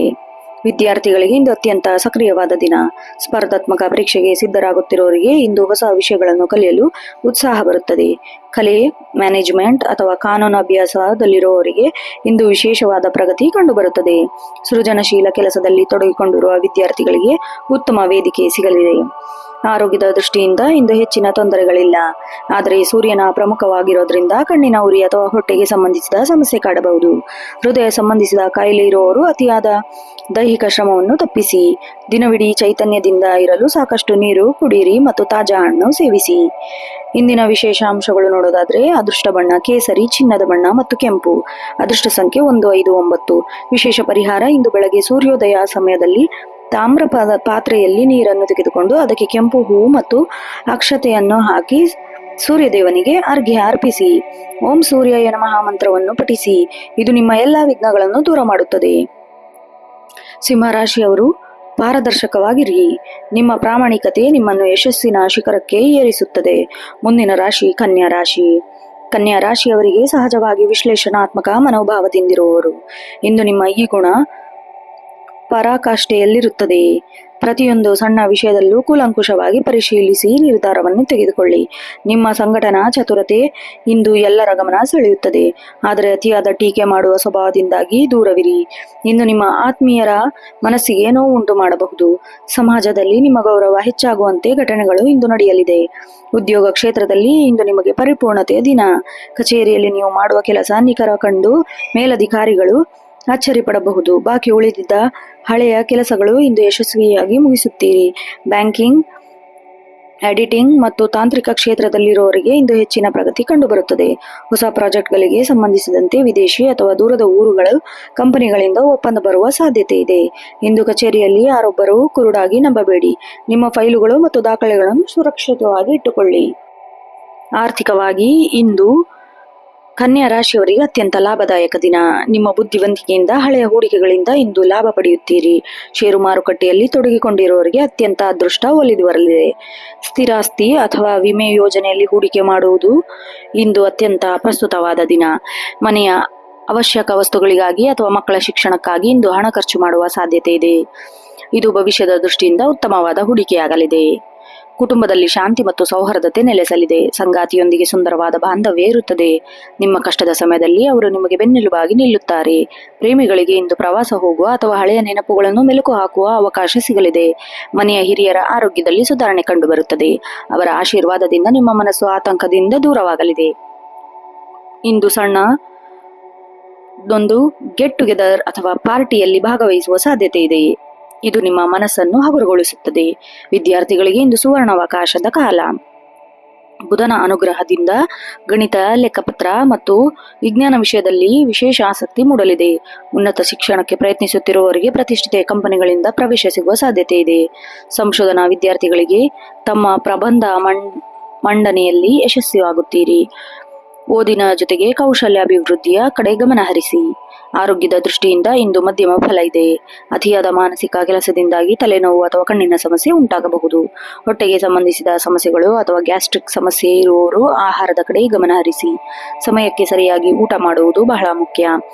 ವಿದ್ಯಾರ್ಥಿಗಳಿಗೆ ಇಂದು ಅತ್ಯಂತ ಸಕ್ರಿಯವಾದ ದಿನ. ಸ್ಪರ್ಧಾತ್ಮಕ ಪರೀಕ್ಷೆಗೆ ಸಿದ್ಧರಾಗುತ್ತಿರುವವರಿಗೆ ಇಂದು ಹೊಸ ವಿಷಯಗಳನ್ನು ಕಲಿಯಲು ಉತ್ಸಾಹ ಬರುತ್ತದೆ. ಕಲೆ, ಮ್ಯಾನೇಜ್ಮೆಂಟ್ ಅಥವಾ ಕಾನೂನು ಅಭ್ಯಾಸದಲ್ಲಿರುವವರಿಗೆ ಇಂದು ವಿಶೇಷವಾದ ಪ್ರಗತಿ ಕಂಡುಬರುತ್ತದೆ. ಸೃಜನಶೀಲ ಕೆಲಸದಲ್ಲಿ ತೊಡಗಿಕೊಂಡಿರುವ ವಿದ್ಯಾರ್ಥಿಗಳಿಗೆ ಉತ್ತಮ ವೇದಿಕೆ ಸಿಗಲಿದೆ. ಆರೋಗ್ಯದ ದೃಷ್ಟಿಯಿಂದ ಇಂದು ಹೆಚ್ಚಿನ ತೊಂದರೆಗಳಿಲ್ಲ. ಆದರೆ ಸೂರ್ಯನ ಪ್ರಮುಖವಾಗಿರೋದ್ರಿಂದ ಕಣ್ಣಿನ ಉರಿ ಅಥವಾ ಹೊಟ್ಟೆಗೆ ಸಂಬಂಧಿಸಿದ ಸಮಸ್ಯೆ ಕಾಡಬಹುದು. ಹೃದಯ ಸಂಬಂಧಿಸಿದ ಕಾಯಿಲೆ ಇರುವವರು ಅತಿಯಾದ ದೈಹಿಕ ಶ್ರಮವನ್ನು ತಪ್ಪಿಸಿ. ದಿನವಿಡೀ ಚೈತನ್ಯದಿಂದ ಇರಲು ಸಾಕಷ್ಟು ನೀರು ಕುಡಿಯಿರಿ ಮತ್ತು ತಾಜಾ ಹಣ್ಣು ಸೇವಿಸಿ. ಇಂದಿನ ವಿಶೇಷ ಅಂಶಗಳು ನೋಡೋದಾದ್ರೆ, ಅದೃಷ್ಟ ಬಣ್ಣ ಕೇಸರಿ, ಚಿನ್ನದ ಬಣ್ಣ ಮತ್ತು ಕೆಂಪು. ಅದೃಷ್ಟ ಸಂಖ್ಯೆ 159. ವಿಶೇಷ ಪರಿಹಾರ: ಇಂದು ಬೆಳಗ್ಗೆ ಸೂರ್ಯೋದಯ ಸಮಯದಲ್ಲಿ ತಾಮ್ರ ಪಾತ್ರೆಯಲ್ಲಿ ನೀರನ್ನು ತೆಗೆದುಕೊಂಡು ಅದಕ್ಕೆ ಕೆಂಪು ಹೂವು ಮತ್ತು ಅಕ್ಷತೆಯನ್ನು ಹಾಕಿ ಸೂರ್ಯದೇವನಿಗೆ ಅರ್ಘ್ಯ ಅರ್ಪಿಸಿ. ಓಂ ಸೂರ್ಯಾಯ ನಮಃ ಮಂತ್ರವನ್ನು ಪಠಿಸಿ. ಇದು ನಿಮ್ಮ ಎಲ್ಲಾ ವಿಘ್ನಗಳನ್ನು ದೂರ ಮಾಡುತ್ತದೆ. ಸಿಂಹರಾಶಿಯವರು ಪಾರದರ್ಶಕವಾಗಿರಿ. ನಿಮ್ಮ ಪ್ರಾಮಾಣಿಕತೆ ನಿಮ್ಮನ್ನು ಯಶಸ್ಸಿನ ಶಿಖರಕ್ಕೆ ಏರಿಸುತ್ತದೆ. ಮುಂದಿನ ರಾಶಿ ಕನ್ಯಾ ರಾಶಿ. ಕನ್ಯಾ ರಾಶಿಯವರಿಗೆ ಸಹಜವಾಗಿ ವಿಶ್ಲೇಷಣಾತ್ಮಕ ಮನೋಭಾವದಿಂದಿರುವವರು. ಇಂದು ನಿಮ್ಮ ಈ ಗುಣ ಪರಾಕಾಷ್ಠೆಯಲ್ಲಿರುತ್ತದೆ. ಪ್ರತಿಯೊಂದು ಸಣ್ಣ ವಿಷಯದಲ್ಲೂ ಕೂಲಂಕುಷವಾಗಿ ಪರಿಶೀಲಿಸಿ ನಿರ್ಧಾರವನ್ನು ತೆಗೆದುಕೊಳ್ಳಿ. ನಿಮ್ಮ ಸಂಘಟನಾ ಚತುರತೆ ಇಂದು ಎಲ್ಲರ ಗಮನ ಸೆಳೆಯುತ್ತದೆ. ಆದರೆ ಅತಿಯಾದ ಟೀಕೆ ಮಾಡುವ ಸ್ವಭಾವದಿಂದಾಗಿ ದೂರವಿರಿ. ಇಂದು ನಿಮ್ಮ ಆತ್ಮೀಯರ ಮನಸ್ಸಿಗೆ ನೋವುಂಟು ಮಾಡಬಹುದು. ಸಮಾಜದಲ್ಲಿ ನಿಮ್ಮ ಗೌರವ ಹೆಚ್ಚಾಗುವಂತೆ ಘಟನೆಗಳು ಇಂದು ನಡೆಯಲಿದೆ. ಉದ್ಯೋಗ ಕ್ಷೇತ್ರದಲ್ಲಿ ಇಂದು ನಿಮಗೆ ಪರಿಪೂರ್ಣತೆಯ ದಿನ. ಕಚೇರಿಯಲ್ಲಿ ನೀವು ಮಾಡುವ ಕೆಲಸ ನಿಖರ ಕಂಡು ಮೇಲಧಿಕಾರಿಗಳು ಅಚ್ಚರಿ ಪಡಬಹುದು. ಬಾಕಿ ಉಳಿದಿದ್ದ ಹಳೆಯ ಕೆಲಸಗಳು ಇಂದು ಯಶಸ್ವಿಯಾಗಿ ಮುಗಿಸುತ್ತೀರಿ. ಬ್ಯಾಂಕಿಂಗ್, ಎಡಿಟಿಂಗ್ ಮತ್ತು ತಾಂತ್ರಿಕ ಕ್ಷೇತ್ರದಲ್ಲಿರುವವರಿಗೆ ಇಂದು ಹೆಚ್ಚಿನ ಪ್ರಗತಿ ಕಂಡುಬರುತ್ತದೆ. ಹೊಸ ಪ್ರಾಜೆಕ್ಟ್ಗಳಿಗೆ ಸಂಬಂಧಿಸಿದಂತೆ ವಿದೇಶಿ ಅಥವಾ ದೂರದ ಊರುಗಳ ಕಂಪನಿಗಳಿಂದ ಒಪ್ಪಂದ ಬರುವ ಸಾಧ್ಯತೆ ಇದೆ. ಇಂದು ಕಚೇರಿಯಲ್ಲಿ ಯಾರೊಬ್ಬರೂ ಕುರುಡಾಗಿ ನಂಬಬೇಡಿ. ನಿಮ್ಮ ಫೈಲುಗಳು ಮತ್ತು ದಾಖಲೆಗಳನ್ನು ಸುರಕ್ಷಿತವಾಗಿ ಇಟ್ಟುಕೊಳ್ಳಿ. ಆರ್ಥಿಕವಾಗಿ ಇಂದು ಕನ್ಯಾ ರಾಶಿಯವರಿಗೆ ಅತ್ಯಂತ ಲಾಭದಾಯಕ ದಿನ. ನಿಮ್ಮ ಬುದ್ಧಿವಂತಿಕೆಯಿಂದ ಹಳೆಯ ಹೂಡಿಕೆಗಳಿಂದ ಇಂದು ಲಾಭ ಪಡೆಯುತ್ತೀರಿ. ಷೇರು ಮಾರುಕಟ್ಟೆಯಲ್ಲಿ ತೊಡಗಿಕೊಂಡಿರುವವರಿಗೆ ಅತ್ಯಂತ ಅದೃಷ್ಟ ಒಲಿದು ಬರಲಿದೆ. ಸ್ಥಿರಾಸ್ತಿ ಅಥವಾ ವಿಮೆ ಯೋಜನೆಯಲ್ಲಿ ಹೂಡಿಕೆ ಮಾಡುವುದು ಇಂದು ಅತ್ಯಂತ ಪ್ರಸ್ತುತವಾದ ದಿನ. ಮನೆಯ ಅವಶ್ಯಕ ವಸ್ತುಗಳಿಗಾಗಿ ಅಥವಾ ಮಕ್ಕಳ ಶಿಕ್ಷಣಕ್ಕಾಗಿ ಇಂದು ಹಣ ಖರ್ಚು ಮಾಡುವ ಸಾಧ್ಯತೆ ಇದೆ. ಇದು ಭವಿಷ್ಯದ ದೃಷ್ಟಿಯಿಂದ ಉತ್ತಮವಾದ ಹೂಡಿಕೆಯಾಗಲಿದೆ. ಕುಟುಂಬದಲ್ಲಿ ಶಾಂತಿ ಮತ್ತು ಸೌಹಾರ್ದತೆ ನೆಲೆಸಲಿದೆ. ಸಂಗಾತಿಯೊಂದಿಗೆ ಸುಂದರವಾದ ಬಾಂಧವ್ಯ ಇರುತ್ತದೆ. ನಿಮ್ಮ ಕಷ್ಟದ ಸಮಯದಲ್ಲಿ ಅವರು ನಿಮಗೆ ಬೆನ್ನೆಲುಬಾಗಿ ನಿಲ್ಲುತ್ತಾರೆ. ಪ್ರೇಮಿಗಳಿಗೆ ಇಂದು ಪ್ರವಾಸ ಹೋಗುವ ಅಥವಾ ಹಳೆಯ ನೆನಪುಗಳನ್ನು ಮೆಲುಕು ಹಾಕುವ ಅವಕಾಶ ಸಿಗಲಿದೆ. ಮನೆಯ ಹಿರಿಯರ ಆರೋಗ್ಯದಲ್ಲಿ ಸುಧಾರಣೆ ಕಂಡುಬರುತ್ತದೆ. ಅವರ ಆಶೀರ್ವಾದದಿಂದ ನಿಮ್ಮ ಮನಸ್ಸು ಆತಂಕದಿಂದ ದೂರವಾಗಲಿದೆ. ಇಂದು ಸಣ್ಣದೊಂದು ಗೆಟ್ ಟುಗೆದರ್ ಅಥವಾ ಪಾರ್ಟಿಯಲ್ಲಿ ಭಾಗವಹಿಸುವ ಸಾಧ್ಯತೆ ಇದೆ. ಇದು ನಿಮ್ಮ ಮನಸ್ಸನ್ನು ಹಗುರಗೊಳಿಸುತ್ತದೆ. ವಿದ್ಯಾರ್ಥಿಗಳಿಗೆ ಇಂದು ಸುವರ್ಣಾವಕಾಶದ ಕಾಲ. ಬುಧನ ಅನುಗ್ರಹದಿಂದ ಗಣಿತ, ಲೆಕ್ಕಪತ್ರ ಮತ್ತು ವಿಜ್ಞಾನ ವಿಷಯದಲ್ಲಿ ವಿಶೇಷ ಆಸಕ್ತಿ ಮೂಡಲಿದೆ. ಉನ್ನತ ಶಿಕ್ಷಣಕ್ಕೆ ಪ್ರಯತ್ನಿಸುತ್ತಿರುವವರಿಗೆ ಪ್ರತಿಷ್ಠಿತ ಕಂಪನಿಗಳಿಂದ ಪ್ರವೇಶ ಸಿಗುವ ಸಾಧ್ಯತೆ ಇದೆ. ಸಂಶೋಧನಾ ವಿದ್ಯಾರ್ಥಿಗಳಿಗೆ ತಮ್ಮ ಪ್ರಬಂಧ ಮಂಡನೆಯಲ್ಲಿ ಯಶಸ್ವಿಯಾಗುತ್ತೀರಿ. ಓದಿನ ಜೊತೆಗೆ ಕೌಶಲ್ಯಾಭಿವೃದ್ಧಿಯ ಕಡೆ ಗಮನ ಹರಿಸಿ. ಆರೋಗ್ಯದ ದೃಷ್ಟಿಯಿಂದ ಇಂದು ಮಧ್ಯಮ ಫಲ ಇದೆ. ಅತಿಯಾದ ಮಾನಸಿಕ ಕೆಲಸದಿಂದಾಗಿ ತಲೆನೋವು ಅಥವಾ ಕಣ್ಣಿನ ಸಮಸ್ಯೆ ಉಂಟಾಗಬಹುದು. ಹೊಟ್ಟೆಗೆ ಸಂಬಂಧಿಸಿದ ಸಮಸ್ಯೆಗಳು ಅಥವಾ ಗ್ಯಾಸ್ಟ್ರಿಕ್ ಸಮಸ್ಯೆ ಇರುವವರು ಆಹಾರದ ಕಡೆ ಗಮನ ಹರಿಸಿ. ಸಮಯಕ್ಕೆ ಸರಿಯಾಗಿ ಊಟ ಮಾಡುವುದು ಬಹಳ ಮುಖ್ಯ.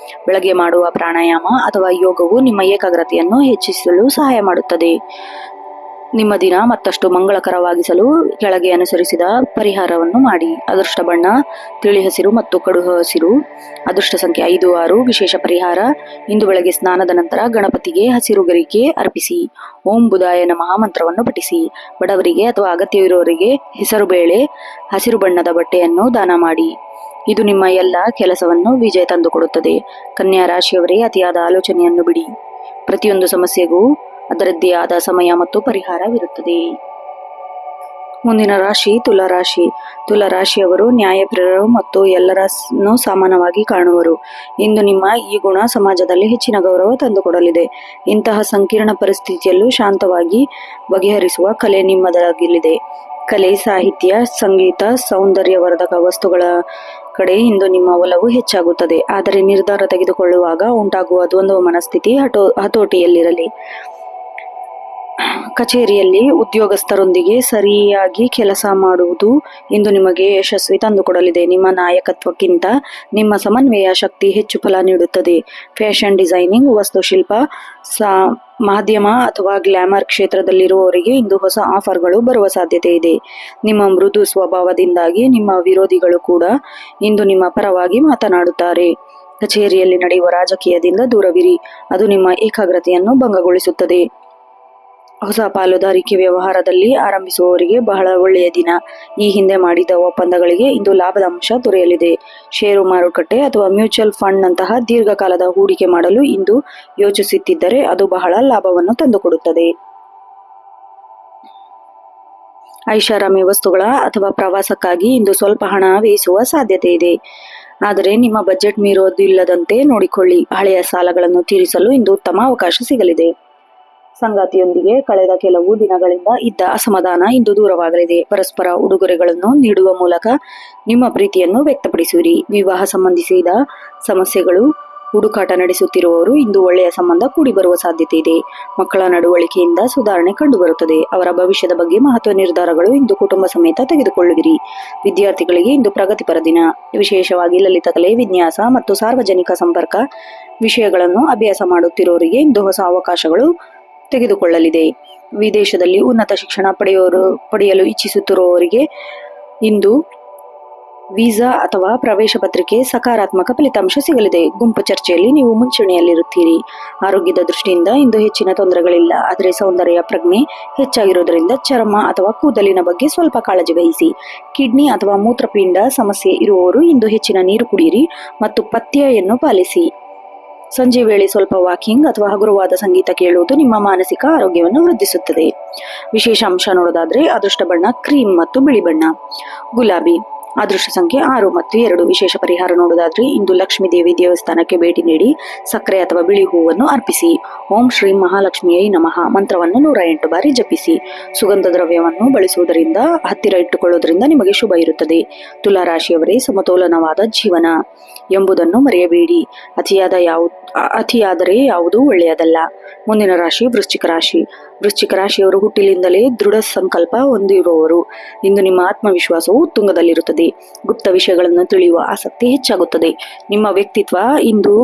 ಬೆಳಗ್ಗೆ ಮಾಡುವ ಪ್ರಾಣಾಯಾಮ ಅಥವಾ ಯೋಗವು ನಿಮ್ಮ ಏಕಾಗ್ರತೆಯನ್ನು ಹೆಚ್ಚಿಸಲು ಸಹಾಯ ಮಾಡುತ್ತದೆ. ನಿಮ್ಮ ದಿನ ಮತ್ತಷ್ಟು ಮಂಗಳಕರವಾಗಿಸಲು ಕೆಳಗೆ ಅನುಸರಿಸಿದ ಪರಿಹಾರವನ್ನು ಮಾಡಿ. ಅದೃಷ್ಟ ಬಣ್ಣ ತಿಳಿ ಹಸಿರು ಮತ್ತು ಕಡು ಹಸಿರು. ಅದೃಷ್ಟ ಸಂಖ್ಯೆ 5, 6. ವಿಶೇಷ ಪರಿಹಾರ: ಇಂದು ಬೆಳಗ್ಗೆ ಸ್ನಾನದ ನಂತರ ಗಣಪತಿಗೆ ಹಸಿರು ಗರಿಕೆ ಅರ್ಪಿಸಿ. ಓಂ ಬುಧಾಯ ನಮಃ ಮಂತ್ರವನ್ನು ಪಠಿಸಿ. ಬಡವರಿಗೆ ಅಥವಾ ಅಗತ್ಯವಿರುವವರಿಗೆ ಹೆಸರುಬೇಳೆ, ಹಸಿರು ಬಣ್ಣದ ಬಟ್ಟೆಯನ್ನು ದಾನ ಮಾಡಿ. ಇದು ನಿಮ್ಮ ಎಲ್ಲ ಕೆಲಸವನ್ನು ವಿಜಯ ತಂದುಕೊಡುತ್ತದೆ. ಕನ್ಯಾ ರಾಶಿಯವರೇ, ಅತಿಯಾದ ಆಲೋಚನೆಯನ್ನು ಬಿಡಿ. ಪ್ರತಿಯೊಂದು ಸಮಸ್ಯೆಗೂ ಅದರದ್ದೇ ಆದ ಸಮಯ ಮತ್ತು ಪರಿಹಾರವಿರುತ್ತದೆ. ಮುಂದಿನ ರಾಶಿ ತುಲಾರಾಶಿ. ತುಲಾರಾಶಿಯವರು ನ್ಯಾಯಪ್ರಿಯರು ಮತ್ತು ಎಲ್ಲರನ್ನೂ ಸಮಾನವಾಗಿ ಕಾಣುವರು. ಇಂದು ನಿಮ್ಮ ಈ ಗುಣ ಸಮಾಜದಲ್ಲಿ ಹೆಚ್ಚಿನ ಗೌರವ ತಂದುಕೊಡಲಿದೆ. ಇಂತಹ ಸಂಕೀರ್ಣ ಪರಿಸ್ಥಿತಿಯಲ್ಲೂ ಶಾಂತವಾಗಿ ಬಗೆಹರಿಸುವ ಕಲೆ ನಿಮ್ಮದಾಗಲಿದೆ. ಕಲೆ, ಸಾಹಿತ್ಯ, ಸಂಗೀತ, ಸೌಂದರ್ಯವರ್ಧಕ ವಸ್ತುಗಳ ಕಡೆ ಇಂದು ನಿಮ್ಮ ಒಲವು ಹೆಚ್ಚಾಗುತ್ತದೆ. ಆದರೆ ನಿರ್ಧಾರ ತೆಗೆದುಕೊಳ್ಳುವಾಗ ಉಂಟಾಗುವ ದ್ವಂದ್ವ ಮನಸ್ಥಿತಿ ಹತೋಟಿಯಲ್ಲಿರಲಿ. ಕಚೇರಿಯಲ್ಲಿ ಉದ್ಯೋಗಸ್ಥರೊಂದಿಗೆ ಸರಿಯಾಗಿ ಕೆಲಸ ಮಾಡುವುದು ಇಂದು ನಿಮಗೆ ಯಶಸ್ವಿ ತಂದುಕೊಡಲಿದೆ. ನಿಮ್ಮ ನಾಯಕತ್ವಕ್ಕಿಂತ ನಿಮ್ಮ ಸಮನ್ವಯ ಶಕ್ತಿ ಹೆಚ್ಚು ಫಲ ನೀಡುತ್ತದೆ. ಫ್ಯಾಷನ್ ಡಿಸೈನಿಂಗ್, ವಾಸ್ತುಶಿಲ್ಪ, ಮಾಧ್ಯಮ ಅಥವಾ ಗ್ಲಾಮರ್ ಕ್ಷೇತ್ರದಲ್ಲಿರುವವರಿಗೆ ಇಂದು ಹೊಸ ಆಫರ್ಗಳು ಬರುವ ಸಾಧ್ಯತೆ ಇದೆ. ನಿಮ್ಮ ಮೃದು ಸ್ವಭಾವದಿಂದಾಗಿ ನಿಮ್ಮ ವಿರೋಧಿಗಳು ಕೂಡ ಇಂದು ನಿಮ್ಮ ಪರವಾಗಿ ಮಾತನಾಡುತ್ತಾರೆ. ಕಚೇರಿಯಲ್ಲಿ ನಡೆಯುವ ರಾಜಕೀಯದಿಂದ ದೂರವಿರಿ, ಅದು ನಿಮ್ಮ ಏಕಾಗ್ರತೆಯನ್ನು ಭಂಗಗೊಳಿಸುತ್ತದೆ. ಹೊಸ ಪಾಲುದಾರಿಕೆ ವ್ಯವಹಾರದಲ್ಲಿ ಆರಂಭಿಸುವವರಿಗೆ ಬಹಳ ಒಳ್ಳೆಯ ದಿನ. ಈ ಹಿಂದೆ ಮಾಡಿದ ಒಪ್ಪಂದಗಳಿಗೆ ಇಂದು ಲಾಭದ ಅಂಶ ದೊರೆಯಲಿದೆ. ಷೇರು ಮಾರುಕಟ್ಟೆ ಅಥವಾ ಮ್ಯೂಚುವಲ್ ಫಂಡ್ ನಂತಹ ದೀರ್ಘಕಾಲದ ಹೂಡಿಕೆ ಮಾಡಲು ಇಂದು ಯೋಚಿಸುತ್ತಿದ್ದರೆ ಅದು ಬಹಳ ಲಾಭವನ್ನು ತಂದುಕೊಡುತ್ತದೆ. ಐಷಾರಾಮಿ ವಸ್ತುಗಳ ಅಥವಾ ಪ್ರವಾಸಕ್ಕಾಗಿ ಇಂದು ಸ್ವಲ್ಪ ಹಣ ವ್ಯಯಿಸುವ ಸಾಧ್ಯತೆ ಇದೆ. ಆದರೆ ನಿಮ್ಮ ಬಜೆಟ್ ಮೀರೋದಿಲ್ಲದಂತೆ ನೋಡಿಕೊಳ್ಳಿ. ಹಳೆಯ ಸಾಲಗಳನ್ನು ತೀರಿಸಲು ಇಂದು ಉತ್ತಮ ಅವಕಾಶ ಸಿಗಲಿದೆ. ಸಂಗಾತಿಯೊಂದಿಗೆ ಕಳೆದ ಕೆಲವು ದಿನಗಳಿಂದ ಇದ್ದ ಅಸಮಾಧಾನ ಇಂದು ದೂರವಾಗಲಿದೆ. ಪರಸ್ಪರ ಉಡುಗೊರೆಗಳನ್ನು ನೀಡುವ ಮೂಲಕ ನಿಮ್ಮ ಪ್ರೀತಿಯನ್ನು ವ್ಯಕ್ತಪಡಿಸುವಿರಿ. ವಿವಾಹ ಸಂಬಂಧಿಸಿದ ಸಮಸ್ಯೆಗಳು ಹುಡುಕಾಟ ನಡೆಸುತ್ತಿರುವವರು ಇಂದು ಒಳ್ಳೆಯ ಸಂಬಂಧ ಕೂಡಿ ಬರುವ ಸಾಧ್ಯತೆ ಇದೆ. ಮಕ್ಕಳ ನಡವಳಿಕೆಯಿಂದ ಸುಧಾರಣೆ ಕಂಡುಬರುತ್ತದೆ. ಅವರ ಭವಿಷ್ಯದ ಬಗ್ಗೆ ಮಹತ್ವ ನಿರ್ಧಾರಗಳು ಇಂದು ಕುಟುಂಬ ಸಮೇತ ತೆಗೆದುಕೊಳ್ಳುವಿರಿ. ವಿದ್ಯಾರ್ಥಿಗಳಿಗೆ ಇಂದು ಪ್ರಗತಿಪರ ದಿನ. ವಿಶೇಷವಾಗಿ ಲಲಿತ ಕಲೆ, ವಿನ್ಯಾಸ ಮತ್ತು ಸಾರ್ವಜನಿಕ ಸಂಪರ್ಕ ವಿಷಯಗಳನ್ನು ಅಭ್ಯಾಸ ಮಾಡುತ್ತಿರುವವರಿಗೆ ಇಂದು ಹೊಸ ಅವಕಾಶಗಳು ತೆಗೆದುಕೊಳ್ಳಲಿದೆ. ವಿದೇಶದಲ್ಲಿ ಉನ್ನತ ಶಿಕ್ಷಣ ಪಡೆಯಲು ಇಚ್ಛಿಸುತ್ತಿರುವವರಿಗೆ ಇಂದು ವೀಸಾ ಅಥವಾ ಪ್ರವೇಶ ಪತ್ರಿಕೆ ಸಕಾರಾತ್ಮಕ ಫಲಿತಾಂಶ ಸಿಗಲಿದೆ. ಗುಂಪು ಚರ್ಚೆಯಲ್ಲಿ ನೀವು ಮುಂಚೂಣಿಯಲ್ಲಿರುತ್ತೀರಿ. ಆರೋಗ್ಯದ ದೃಷ್ಟಿಯಿಂದ ಇಂದು ಹೆಚ್ಚಿನ ತೊಂದರೆಗಳಿಲ್ಲ, ಆದರೆ ಸೌಂದರ್ಯ ಪ್ರಜ್ಞೆ ಹೆಚ್ಚಾಗಿರುವುದರಿಂದ ಚರ್ಮ ಅಥವಾ ಕೂದಲಿನ ಬಗ್ಗೆ ಸ್ವಲ್ಪ ಕಾಳಜಿ ವಹಿಸಿ. ಕಿಡ್ನಿ ಅಥವಾ ಮೂತ್ರಪಿಂಡ ಸಮಸ್ಯೆ ಇರುವವರು ಇಂದು ಹೆಚ್ಚಿನ ನೀರು ಕುಡಿಯಿರಿ ಮತ್ತು ಪಥ್ಯವನ್ನು ಪಾಲಿಸಿ. ಸಂಜೆ ವೇಳೆ ಸ್ವಲ್ಪ ವಾಕಿಂಗ್ ಅಥವಾ ಹಗುರವಾದ ಸಂಗೀತ ಕೇಳುವುದು ನಿಮ್ಮ ಮಾನಸಿಕ ಆರೋಗ್ಯವನ್ನು ವೃದ್ಧಿಸುತ್ತದೆ. ವಿಶೇಷ ಅಂಶ ನೋಡೋದಾದ್ರೆ ಅದೃಷ್ಟ ಬಣ್ಣ ಕ್ರೀಮ್ ಮತ್ತು ಬಿಳಿ ಬಣ್ಣ. ಗುಲಾಬಿ. ಅದೃಷ್ಟ ಸಂಖ್ಯೆ 6 ಮತ್ತು 2. ವಿಶೇಷ ಪರಿಹಾರ ನೋಡೋದಾದ್ರೆ ಇಂದು ಲಕ್ಷ್ಮೀ ದೇವಿ ದೇವಸ್ಥಾನಕ್ಕೆ ಭೇಟಿ ನೀಡಿ ಸಕ್ಕರೆ ಅಥವಾ ಬಿಳಿ ಹೂವನ್ನು ಅರ್ಪಿಸಿ. ಓಂ ಶ್ರೀ ಮಹಾಲಕ್ಷ್ಮಿಯೈ ನಮಃ ಮಂತ್ರವನ್ನು 108 ಬಾರಿ ಜಪಿಸಿ. ಸುಗಂಧ ದ್ರವ್ಯವನ್ನು ಬಳಸುವುದರಿಂದ ಹತ್ತಿರ ಇಟ್ಟುಕೊಳ್ಳುವುದರಿಂದ ನಿಮಗೆ ಶುಭ ಇರುತ್ತದೆ. ತುಲಾ ರಾಶಿಯವರೇ, ಸಮತೋಲನವಾದ ಜೀವನ ಎಂಬುದನ್ನು ಮರೆಯಬೇಡಿ. ಅತಿಯಾದರೆ ಯಾವುದೂ ಒಳ್ಳೆಯದಲ್ಲ. ಮುಂದಿನ ರಾಶಿ ವೃಶ್ಚಿಕ ರಾಶಿ. ವೃಶ್ಚಿಕ ರಾಶಿಯವರು ಹುಟ್ಟಿಲಿಂದಲೇ ದೃಢ ಸಂಕಲ್ಪ ಹೊಂದಿರುವವರು. ಇಂದು ನಿಮ್ಮ ಆತ್ಮವಿಶ್ವಾಸವು ಉತ್ತುಂಗದಲ್ಲಿರುತ್ತದೆ. ಗುಪ್ತ ವಿಷಯಗಳನ್ನು ತಿಳಿಯುವ ಆಸಕ್ತಿ ಹೆಚ್ಚಾಗುತ್ತದೆ. ನಿಮ್ಮ ವ್ಯಕ್ತಿತ್ವ ಇಂದು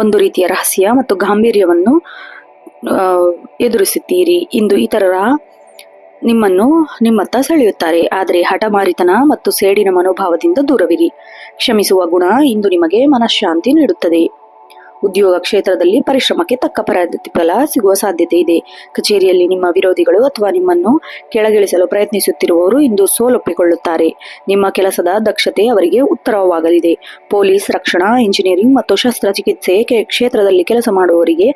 ಒಂದು ರೀತಿಯ ರಹಸ್ಯ ಮತ್ತು ಗಾಂಭೀರ್ಯವನ್ನು ಎದುರಿಸುತ್ತೀರಿ. ಇಂದು ಇತರರ ನಿಮ್ಮನ್ನು ನಿಮ್ಮತ್ತ ಸೆಳೆಯುತ್ತಾರೆ, ಆದರೆ ಹಠಮಾರಿತನ ಮತ್ತು ಸೇಡಿನ ಮನೋಭಾವದಿಂದ ದೂರವಿರಿ. ಕ್ಷಮಿಸುವ ಗುಣ ಇಂದು ನಿಮಗೆ ಮನಃಶಾಂತಿ ನೀಡುತ್ತದೆ. ಉದ್ಯೋಗ ಕ್ಷೇತ್ರದಲ್ಲಿ ಪರಿಶ್ರಮಕ್ಕೆ ತಕ್ಕ ಪ್ರತಿಫಲ ಸಿಗುವ ಸಾಧ್ಯತೆ ಇದೆ. ಕಚೇರಿಯಲ್ಲಿ ನಿಮ್ಮ ವಿರೋಧಿಗಳು ಅಥವಾ ನಿಮ್ಮನ್ನು ಕೆಳಗಿಳಿಸಲು ಪ್ರಯತ್ನಿಸುತ್ತಿರುವವರು ಇಂದು ಸೋಲೊಪ್ಪಿಕೊಳ್ಳುತ್ತಾರೆ. ನಿಮ್ಮ ಕೆಲಸದ ದಕ್ಷತೆ ಅವರಿಗೆ ಉತ್ತರವಾಗಲಿದೆ. ಪೊಲೀಸ್, ರಕ್ಷಣಾ, ಇಂಜಿನಿಯರಿಂಗ್ ಮತ್ತು ಶಸ್ತ್ರಚಿಕಿತ್ಸೆ ಕ್ಷೇತ್ರದಲ್ಲಿ ಕೆಲಸ ಮಾಡುವವರಿಗೆ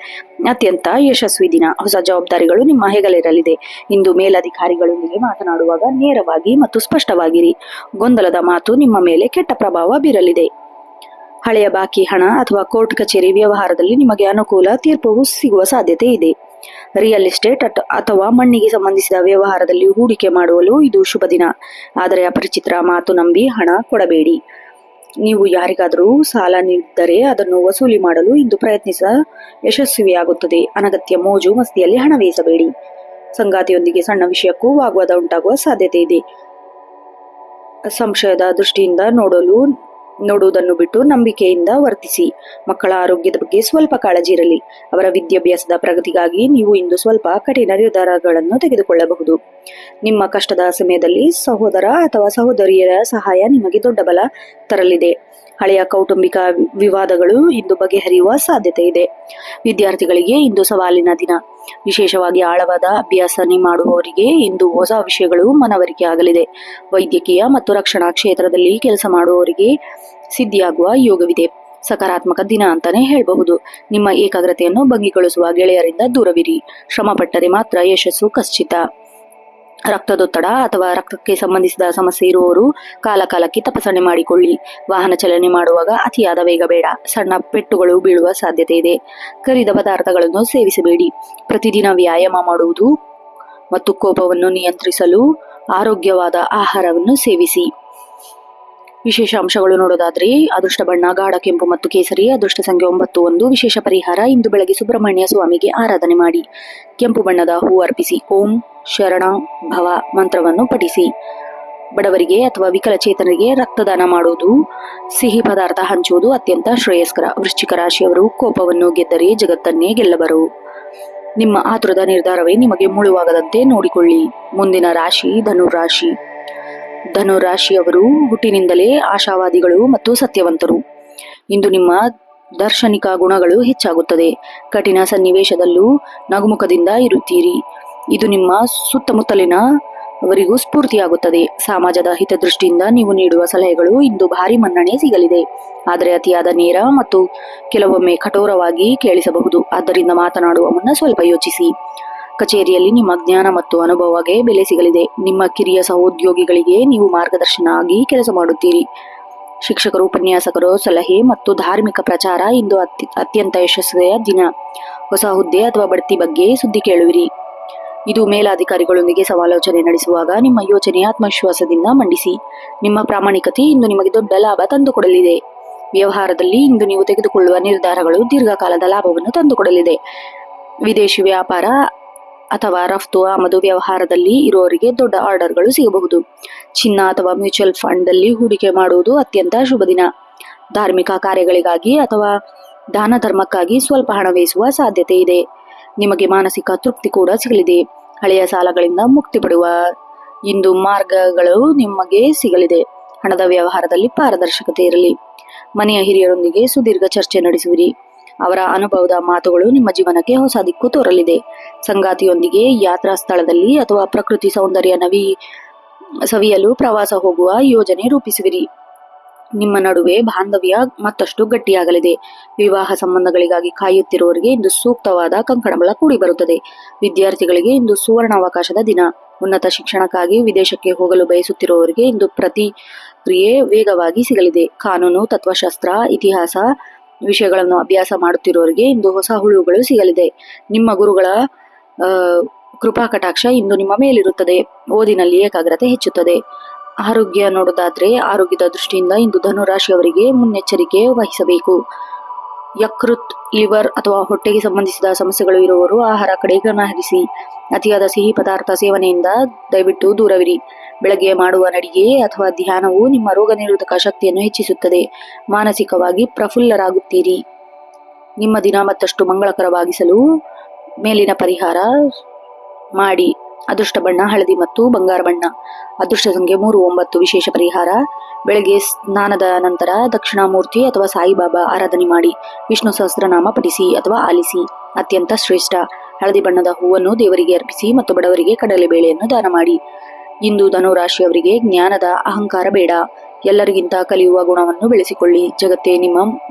ಅತ್ಯಂತ ಯಶಸ್ವಿ ದಿನ. ಹೊಸ ಜವಾಬ್ದಾರಿಗಳು ನಿಮ್ಮ ಹೆಗಲಿರಲಿದೆ. ಇಂದು ಮೇಲಧಿಕಾರಿಗಳೊಂದಿಗೆ ಮಾತನಾಡುವಾಗ ನೇರವಾಗಿ ಮತ್ತು ಸ್ಪಷ್ಟವಾಗಿರಿ. ಗೊಂದಲದ ಮಾತು ನಿಮ್ಮ ಮೇಲೆ ಕೆಟ್ಟ ಪ್ರಭಾವ ಬೀರಲಿದೆ. ಹಳೆಯ ಬಾಕಿ ಹಣ ಅಥವಾ ಕೋರ್ಟ್ ಕಚೇರಿ ವ್ಯವಹಾರದಲ್ಲಿ ನಿಮಗೆ ಅನುಕೂಲ ತೀರ್ಪು ಸಿಗುವ ಸಾಧ್ಯತೆ ಇದೆ. ರಿಯಲ್ ಎಸ್ಟೇಟ್ ಅಥವಾ ಮಣ್ಣಿಗೆ ಸಂಬಂಧಿಸಿದ ವ್ಯವಹಾರದಲ್ಲಿ ಹೂಡಿಕೆ ಮಾಡಲು ಇದು ಶುಭ ದಿನ. ಆದರೆ ಅಪರಿಚಿತರ ಮಾತು ನಂಬಿ ಹಣ ಕೊಡಬೇಡಿ. ನೀವು ಯಾರಿಗಾದರೂ ಸಾಲ ನೀಡಿದ್ದರೆ ಅದನ್ನು ವಸೂಲಿ ಮಾಡಲು ಇಂದು ಯಶಸ್ವಿಯಾಗುತ್ತದೆ. ಅನಗತ್ಯ ಮೋಜು ಮಸ್ತಿಯಲ್ಲಿ ಹಣ ವ್ಯಯಿಸಬೇಡಿ. ಸಂಗಾತಿಯೊಂದಿಗೆ ಸಣ್ಣ ವಿಷಯಕ್ಕೂ ವಾಗ್ವಾದ ಉಂಟಾಗುವ ಸಾಧ್ಯತೆ ಇದೆ. ಸಂಶಯದ ದೃಷ್ಟಿಯಿಂದ ನೋಡುವುದನ್ನು ಬಿಟ್ಟು ನಂಬಿಕೆಯಿಂದ ವರ್ತಿಸಿ. ಮಕ್ಕಳ ಆರೋಗ್ಯದ ಬಗ್ಗೆ ಸ್ವಲ್ಪ ಕಾಳಜಿ ಇರಲಿ. ಅವರ ವಿದ್ಯಾಭ್ಯಾಸದ ಪ್ರಗತಿಗಾಗಿ ನೀವು ಇಂದು ಸ್ವಲ್ಪ ಕಠಿಣ ನಿರ್ಧಾರಗಳನ್ನು ತೆಗೆದುಕೊಳ್ಳಬಹುದು. ನಿಮ್ಮ ಕಷ್ಟದ ಸಮಯದಲ್ಲಿ ಸಹೋದರ ಅಥವಾ ಸಹೋದರಿಯರ ಸಹಾಯ ನಿಮಗೆ ದೊಡ್ಡ ಬಲ ತರಲಿದೆ. ಹಳೆಯ ಕೌಟುಂಬಿಕ ವಿವಾದಗಳು ಇಂದು ಬಗೆಹರಿಯುವ ಸಾಧ್ಯತೆ ಇದೆ. ವಿದ್ಯಾರ್ಥಿಗಳಿಗೆ ಇಂದು ಸವಾಲಿನ ದಿನ. ವಿಶೇಷವಾಗಿ ಆಳವಾದ ಅಭ್ಯಾಸ ಮಾಡುವವರಿಗೆ ಇಂದು ಹೊಸ ವಿಷಯಗಳು ಮನವರಿಕೆ ಆಗಲಿದೆ. ವೈದ್ಯಕೀಯ ಮತ್ತು ರಕ್ಷಣಾ ಕ್ಷೇತ್ರದಲ್ಲಿ ಕೆಲಸ ಮಾಡುವವರಿಗೆ ಸಿದ್ಧಿಯಾಗುವ ಯೋಗವಿದೆ. ಸಕಾರಾತ್ಮಕ ದಿನ ಅಂತಾನೆ ಹೇಳಬಹುದು. ನಿಮ್ಮ ಏಕಾಗ್ರತೆಯನ್ನು ಭಂಗಿಗೊಳಿಸುವ ಗೆಳೆಯರಿಂದ ದೂರವಿರಿ. ಶ್ರಮ ಪಟ್ಟರೆ ಮಾತ್ರ ಯಶಸ್ಸು ಖಚಿತ. ರಕ್ತದೊತ್ತಡ ಅಥವಾ ರಕ್ತಕ್ಕೆ ಸಂಬಂಧಿಸಿದ ಸಮಸ್ಯೆ ಇರುವವರು ಕಾಲಕಾಲಕ್ಕೆ ತಪಾಸಣೆ ಮಾಡಿಕೊಳ್ಳಿ. ವಾಹನ ಚಲನೆ ಮಾಡುವಾಗ ಅತಿಯಾದ ವೇಗ ಬೇಡ. ಸಣ್ಣ ಪೆಟ್ಟುಗಳು ಬೀಳುವ ಸಾಧ್ಯತೆ ಇದೆ. ಕರಿದ ಪದಾರ್ಥಗಳನ್ನು ಸೇವಿಸಬೇಡಿ. ಪ್ರತಿದಿನ ವ್ಯಾಯಾಮ ಮಾಡುವುದು ಮತ್ತು ಕೋಪವನ್ನು ನಿಯಂತ್ರಿಸಲು ಆರೋಗ್ಯವಾದ ಆಹಾರವನ್ನು ಸೇವಿಸಿ. ವಿಶೇಷ ಅಂಶಗಳು ನೋಡೋದಾದ್ರೆ ಅದೃಷ್ಟ ಬಣ್ಣ ಗಾಢ ಕೆಂಪು ಮತ್ತು ಕೇಸರಿ, ಅದೃಷ್ಟ ಸಂಖ್ಯೆ 9. ವಿಶೇಷ ಪರಿಹಾರ ಇಂದು ಬೆಳಗ್ಗೆ ಸುಬ್ರಹ್ಮಣ್ಯ ಸ್ವಾಮಿಗೆ ಆರಾಧನೆ ಮಾಡಿ. ಕೆಂಪು ಬಣ್ಣದ ಹೂ ಅರ್ಪಿಸಿ. ಓಂ ಶರಣ ಭವ ಮಂತ್ರವನ್ನು ಪಠಿಸಿ. ಬಡವರಿಗೆ ಅಥವಾ ವಿಕಲಚೇತನರಿಗೆ ರಕ್ತದಾನ ಮಾಡುವುದು, ಸಿಹಿ ಪದಾರ್ಥ ಹಂಚುವುದು ಅತ್ಯಂತ ಶ್ರೇಯಸ್ಕರ. ವೃಶ್ಚಿಕ ರಾಶಿಯವರು ಕೋಪವನ್ನು ಗೆದ್ದರೆ ಜಗತ್ತನ್ನೇ ಗೆಲ್ಲಬರು. ನಿಮ್ಮ ಆತುರದ ನಿರ್ಧಾರವೇ ನಿಮಗೆ ಮುಳುವಾಗದಂತೆ ನೋಡಿಕೊಳ್ಳಿ. ಮುಂದಿನ ರಾಶಿ ಧನುರಾಶಿ. ಧನುರಾಶಿಯವರು ಹುಟ್ಟಿನಿಂದಲೇ ಆಶಾವಾದಿಗಳು ಮತ್ತು ಸತ್ಯವಂತರು. ಇಂದು ನಿಮ್ಮ ದಾರ್ಶನಿಕ ಗುಣಗಳು ಹೆಚ್ಚಾಗುತ್ತದೆ. ಕಠಿಣ ಸನ್ನಿವೇಶದಲ್ಲೂ ನಗುಮುಖದಿಂದ ಇರುತ್ತೀರಿ. ಇದು ನಿಮ್ಮ ಸುತ್ತಮುತ್ತಲಿನ ಅವರಿಗೂ ಸ್ಫೂರ್ತಿಯಾಗುತ್ತದೆ. ಸಮಾಜದ ಹಿತದೃಷ್ಟಿಯಿಂದ ನೀವು ನೀಡುವ ಸಲಹೆಗಳು ಇಂದು ಭಾರಿ ಮನ್ನಣೆ ಸಿಗಲಿದೆ. ಆದರೆ ಅತಿಯಾದ ನೇರ ಮತ್ತು ಕೆಲವೊಮ್ಮೆ ಕಠೋರವಾಗಿ ಕೇಳಿಸಬಹುದು. ಆದ್ದರಿಂದ ಮಾತನಾಡುವ ಮುನ್ನ ಸ್ವಲ್ಪ ಯೋಚಿಸಿ. ಕಚೇರಿಯಲ್ಲಿ ನಿಮ್ಮ ಜ್ಞಾನ ಮತ್ತು ಅನುಭವಕ್ಕೆ ಬೆಲೆ ಸಿಗಲಿದೆ. ನಿಮ್ಮ ಕಿರಿಯ ಸಹೋದ್ಯೋಗಿಗಳಿಗೆ ನೀವು ಮಾರ್ಗದರ್ಶನ ಆಗಿ ಕೆಲಸ ಮಾಡುತ್ತೀರಿ. ಶಿಕ್ಷಕರು, ಉಪನ್ಯಾಸಕರು, ಸಲಹೆ ಮತ್ತು ಧಾರ್ಮಿಕ ಪ್ರಚಾರ ಇಂದು ಅತ್ಯಂತ ಯಶಸ್ವಿಯ ದಿನ. ಹೊಸ ಹುದ್ದೆ ಅಥವಾ ಬಡ್ತಿ ಬಗ್ಗೆ ಸುದ್ದಿ ಕೇಳುವಿರಿ. ಇದು ಮೇಲಾಧಿಕಾರಿಗಳೊಂದಿಗೆ ಸಮಾಲೋಚನೆ ನಡೆಸುವಾಗ ನಿಮ್ಮ ಯೋಚನೆ ಆತ್ಮವಿಶ್ವಾಸದಿಂದ ಮಂಡಿಸಿ. ನಿಮ್ಮ ಪ್ರಾಮಾಣಿಕತೆ ಇಂದು ನಿಮಗೆ ದೊಡ್ಡ ಲಾಭ ತಂದುಕೊಡಲಿದೆ. ವ್ಯವಹಾರದಲ್ಲಿ ಇಂದು ನೀವು ತೆಗೆದುಕೊಳ್ಳುವ ನಿರ್ಧಾರಗಳು ದೀರ್ಘಕಾಲದ ಲಾಭವನ್ನು ತಂದುಕೊಡಲಿದೆ. ವಿದೇಶಿ ವ್ಯಾಪಾರ ಅಥವಾ ರಫ್ತು ಆಮದು ವ್ಯವಹಾರದಲ್ಲಿ ಇರುವವರಿಗೆ ದೊಡ್ಡ ಆರ್ಡರ್ಗಳು ಸಿಗಬಹುದು. ಚಿನ್ನ ಅಥವಾ ಮ್ಯೂಚುವಲ್ ಫಂಡ್ನಲ್ಲಿ ಹೂಡಿಕೆ ಮಾಡುವುದು ಅತ್ಯಂತ ಶುಭ ದಿನ. ಧಾರ್ಮಿಕ ಕಾರ್ಯಗಳಿಗಾಗಿ ಅಥವಾ ದಾನ ಧರ್ಮಕ್ಕಾಗಿ ಸ್ವಲ್ಪ ಹಣ ವ್ಯಯಿಸುವ ಸಾಧ್ಯತೆ ಇದೆ. ನಿಮಗೆ ಮಾನಸಿಕ ತೃಪ್ತಿ ಕೂಡ ಸಿಗಲಿದೆ. ಹಳೆಯ ಸಾಲಗಳಿಂದ ಮುಕ್ತಿ ಪಡೆಯುವ ಇಂದು ಮಾರ್ಗಗಳು ನಿಮಗೆ ಸಿಗಲಿದೆ. ಹಣದ ವ್ಯವಹಾರದಲ್ಲಿ ಪಾರದರ್ಶಕತೆ ಇರಲಿ. ಮನೆಯ ಹಿರಿಯರೊಂದಿಗೆ ಸುದೀರ್ಘ ಚರ್ಚೆ ನಡೆಸುವಿರಿ. ಅವರ ಅನುಭವದ ಮಾತುಗಳು ನಿಮ್ಮ ಜೀವನಕ್ಕೆ ಹೊಸ ದಿಕ್ಕು ತೋರಲಿದೆ. ಸಂಗಾತಿಯೊಂದಿಗೆ ಯಾತ್ರಾ ಸ್ಥಳದಲ್ಲಿ ಅಥವಾ ಪ್ರಕೃತಿ ಸೌಂದರ್ಯ ಸವಿಯಲು ಪ್ರವಾಸ ಹೋಗುವ ಯೋಜನೆ ರೂಪಿಸುವಿರಿ. ನಿಮ್ಮ ನಡುವೆ ಬಾಂಧವ್ಯ ಮತ್ತಷ್ಟು ಗಟ್ಟಿಯಾಗಲಿದೆ. ವಿವಾಹ ಸಂಬಂಧಗಳಿಗಾಗಿ ಕಾಯುತ್ತಿರುವವರಿಗೆ ಇಂದು ಸೂಕ್ತವಾದ ಕಂಕಣಬಲ ಕೂಡಿ ಬರುತ್ತದೆ. ವಿದ್ಯಾರ್ಥಿಗಳಿಗೆ ಇಂದು ಸುವರ್ಣಾವಕಾಶದ ದಿನ. ಉನ್ನತ ಶಿಕ್ಷಣಕ್ಕಾಗಿ ವಿದೇಶಕ್ಕೆ ಹೋಗಲು ಬಯಸುತ್ತಿರುವವರಿಗೆ ಇಂದು ಪ್ರತಿಕ್ರಿಯೆ ವೇಗವಾಗಿ ಸಿಗಲಿದೆ. ಕಾನೂನು, ತತ್ವಶಾಸ್ತ್ರ, ಇತಿಹಾಸ ವಿಷಯಗಳನ್ನು ಅಭ್ಯಾಸ ಮಾಡುತ್ತಿರುವವರಿಗೆ ಇಂದು ಹೊಸ ಹುಳುಗಳು ಸಿಗಲಿದೆ. ನಿಮ್ಮ ಗುರುಗಳ ಕೃಪಾ ಕಟಾಕ್ಷ ಇಂದು ನಿಮ್ಮ ಮೇಲಿರುತ್ತದೆ. ಓದಿನಲ್ಲಿ ಏಕಾಗ್ರತೆ ಹೆಚ್ಚುತ್ತದೆ. ಆರೋಗ್ಯ ನೋಡೋದಾದ್ರೆ ಆರೋಗ್ಯದ ದೃಷ್ಟಿಯಿಂದ ಇಂದು ಧನುರಾಶಿಯವರಿಗೆ ಮುನ್ನೆಚ್ಚರಿಕೆ ವಹಿಸಬೇಕು. ಯಕೃತ್, ಲಿವರ್ ಅಥವಾ ಹೊಟ್ಟೆಗೆ ಸಂಬಂಧಿಸಿದ ಸಮಸ್ಯೆಗಳು ಇರುವವರು ಆಹಾರ ಕಡೆ ಗಮನ ಹರಿಸಿ. ಅತಿಯಾದ ಸಿಹಿ ಪದಾರ್ಥ ಸೇವನೆಯಿಂದ ದಯವಿಟ್ಟು ದೂರವಿರಿ. ಬೆಳಗ್ಗೆ ಮಾಡುವ ನಡಿಗೆ ಅಥವಾ ಧ್ಯಾನವು ನಿಮ್ಮ ರೋಗ ನಿರೋಧಕ ಶಕ್ತಿಯನ್ನು ಹೆಚ್ಚಿಸುತ್ತದೆ. ಮಾನಸಿಕವಾಗಿ ಪ್ರಫುಲ್ಲರಾಗುತ್ತೀರಿ. ನಿಮ್ಮ ದಿನ ಮತ್ತಷ್ಟು ಮಂಗಳಕರವಾಗಿಸಲು ಮೇಲಿನ ಪರಿಹಾರ ಮಾಡಿ. ಅದೃಷ್ಟ ಬಣ್ಣ ಹಳದಿ ಮತ್ತು ಬಂಗಾರ ಬಣ್ಣ. ಅದೃಷ್ಟ ಸಂಖ್ಯೆ 3, 9. ವಿಶೇಷ ಪರಿಹಾರ ಬೆಳಗ್ಗೆ ಸ್ನಾನದ ನಂತರ ದಕ್ಷಿಣಾಮೂರ್ತಿ ಅಥವಾ ಸಾಯಿಬಾಬಾ ಆರಾಧನೆ ಮಾಡಿ. ವಿಷ್ಣು ಸಹಸ್ರನಾಮ ಪಠಿಸಿ ಅಥವಾ ಆಲಿಸಿ. ಅತ್ಯಂತ ಶ್ರೇಷ್ಠ. ಹಳದಿ ಬಣ್ಣದ ಹೂವನ್ನು ದೇವರಿಗೆ ಅರ್ಪಿಸಿ ಮತ್ತು ಬಡವರಿಗೆ ಕಡಲೆಬೇಳೆಯನ್ನು ದಾನ ಮಾಡಿ. ಇಂದು ಧನುರಾಶಿಯವರಿಗೆ ಜ್ಞಾನದ ಅಹಂಕಾರ ಬೇಡ. ಎಲ್ಲರಿಗಿಂತ ಕಲಿಯುವ ಗುಣವನ್ನು ಬೆಳೆಸಿಕೊಳ್ಳಿ. ಜಗತ್ತೇ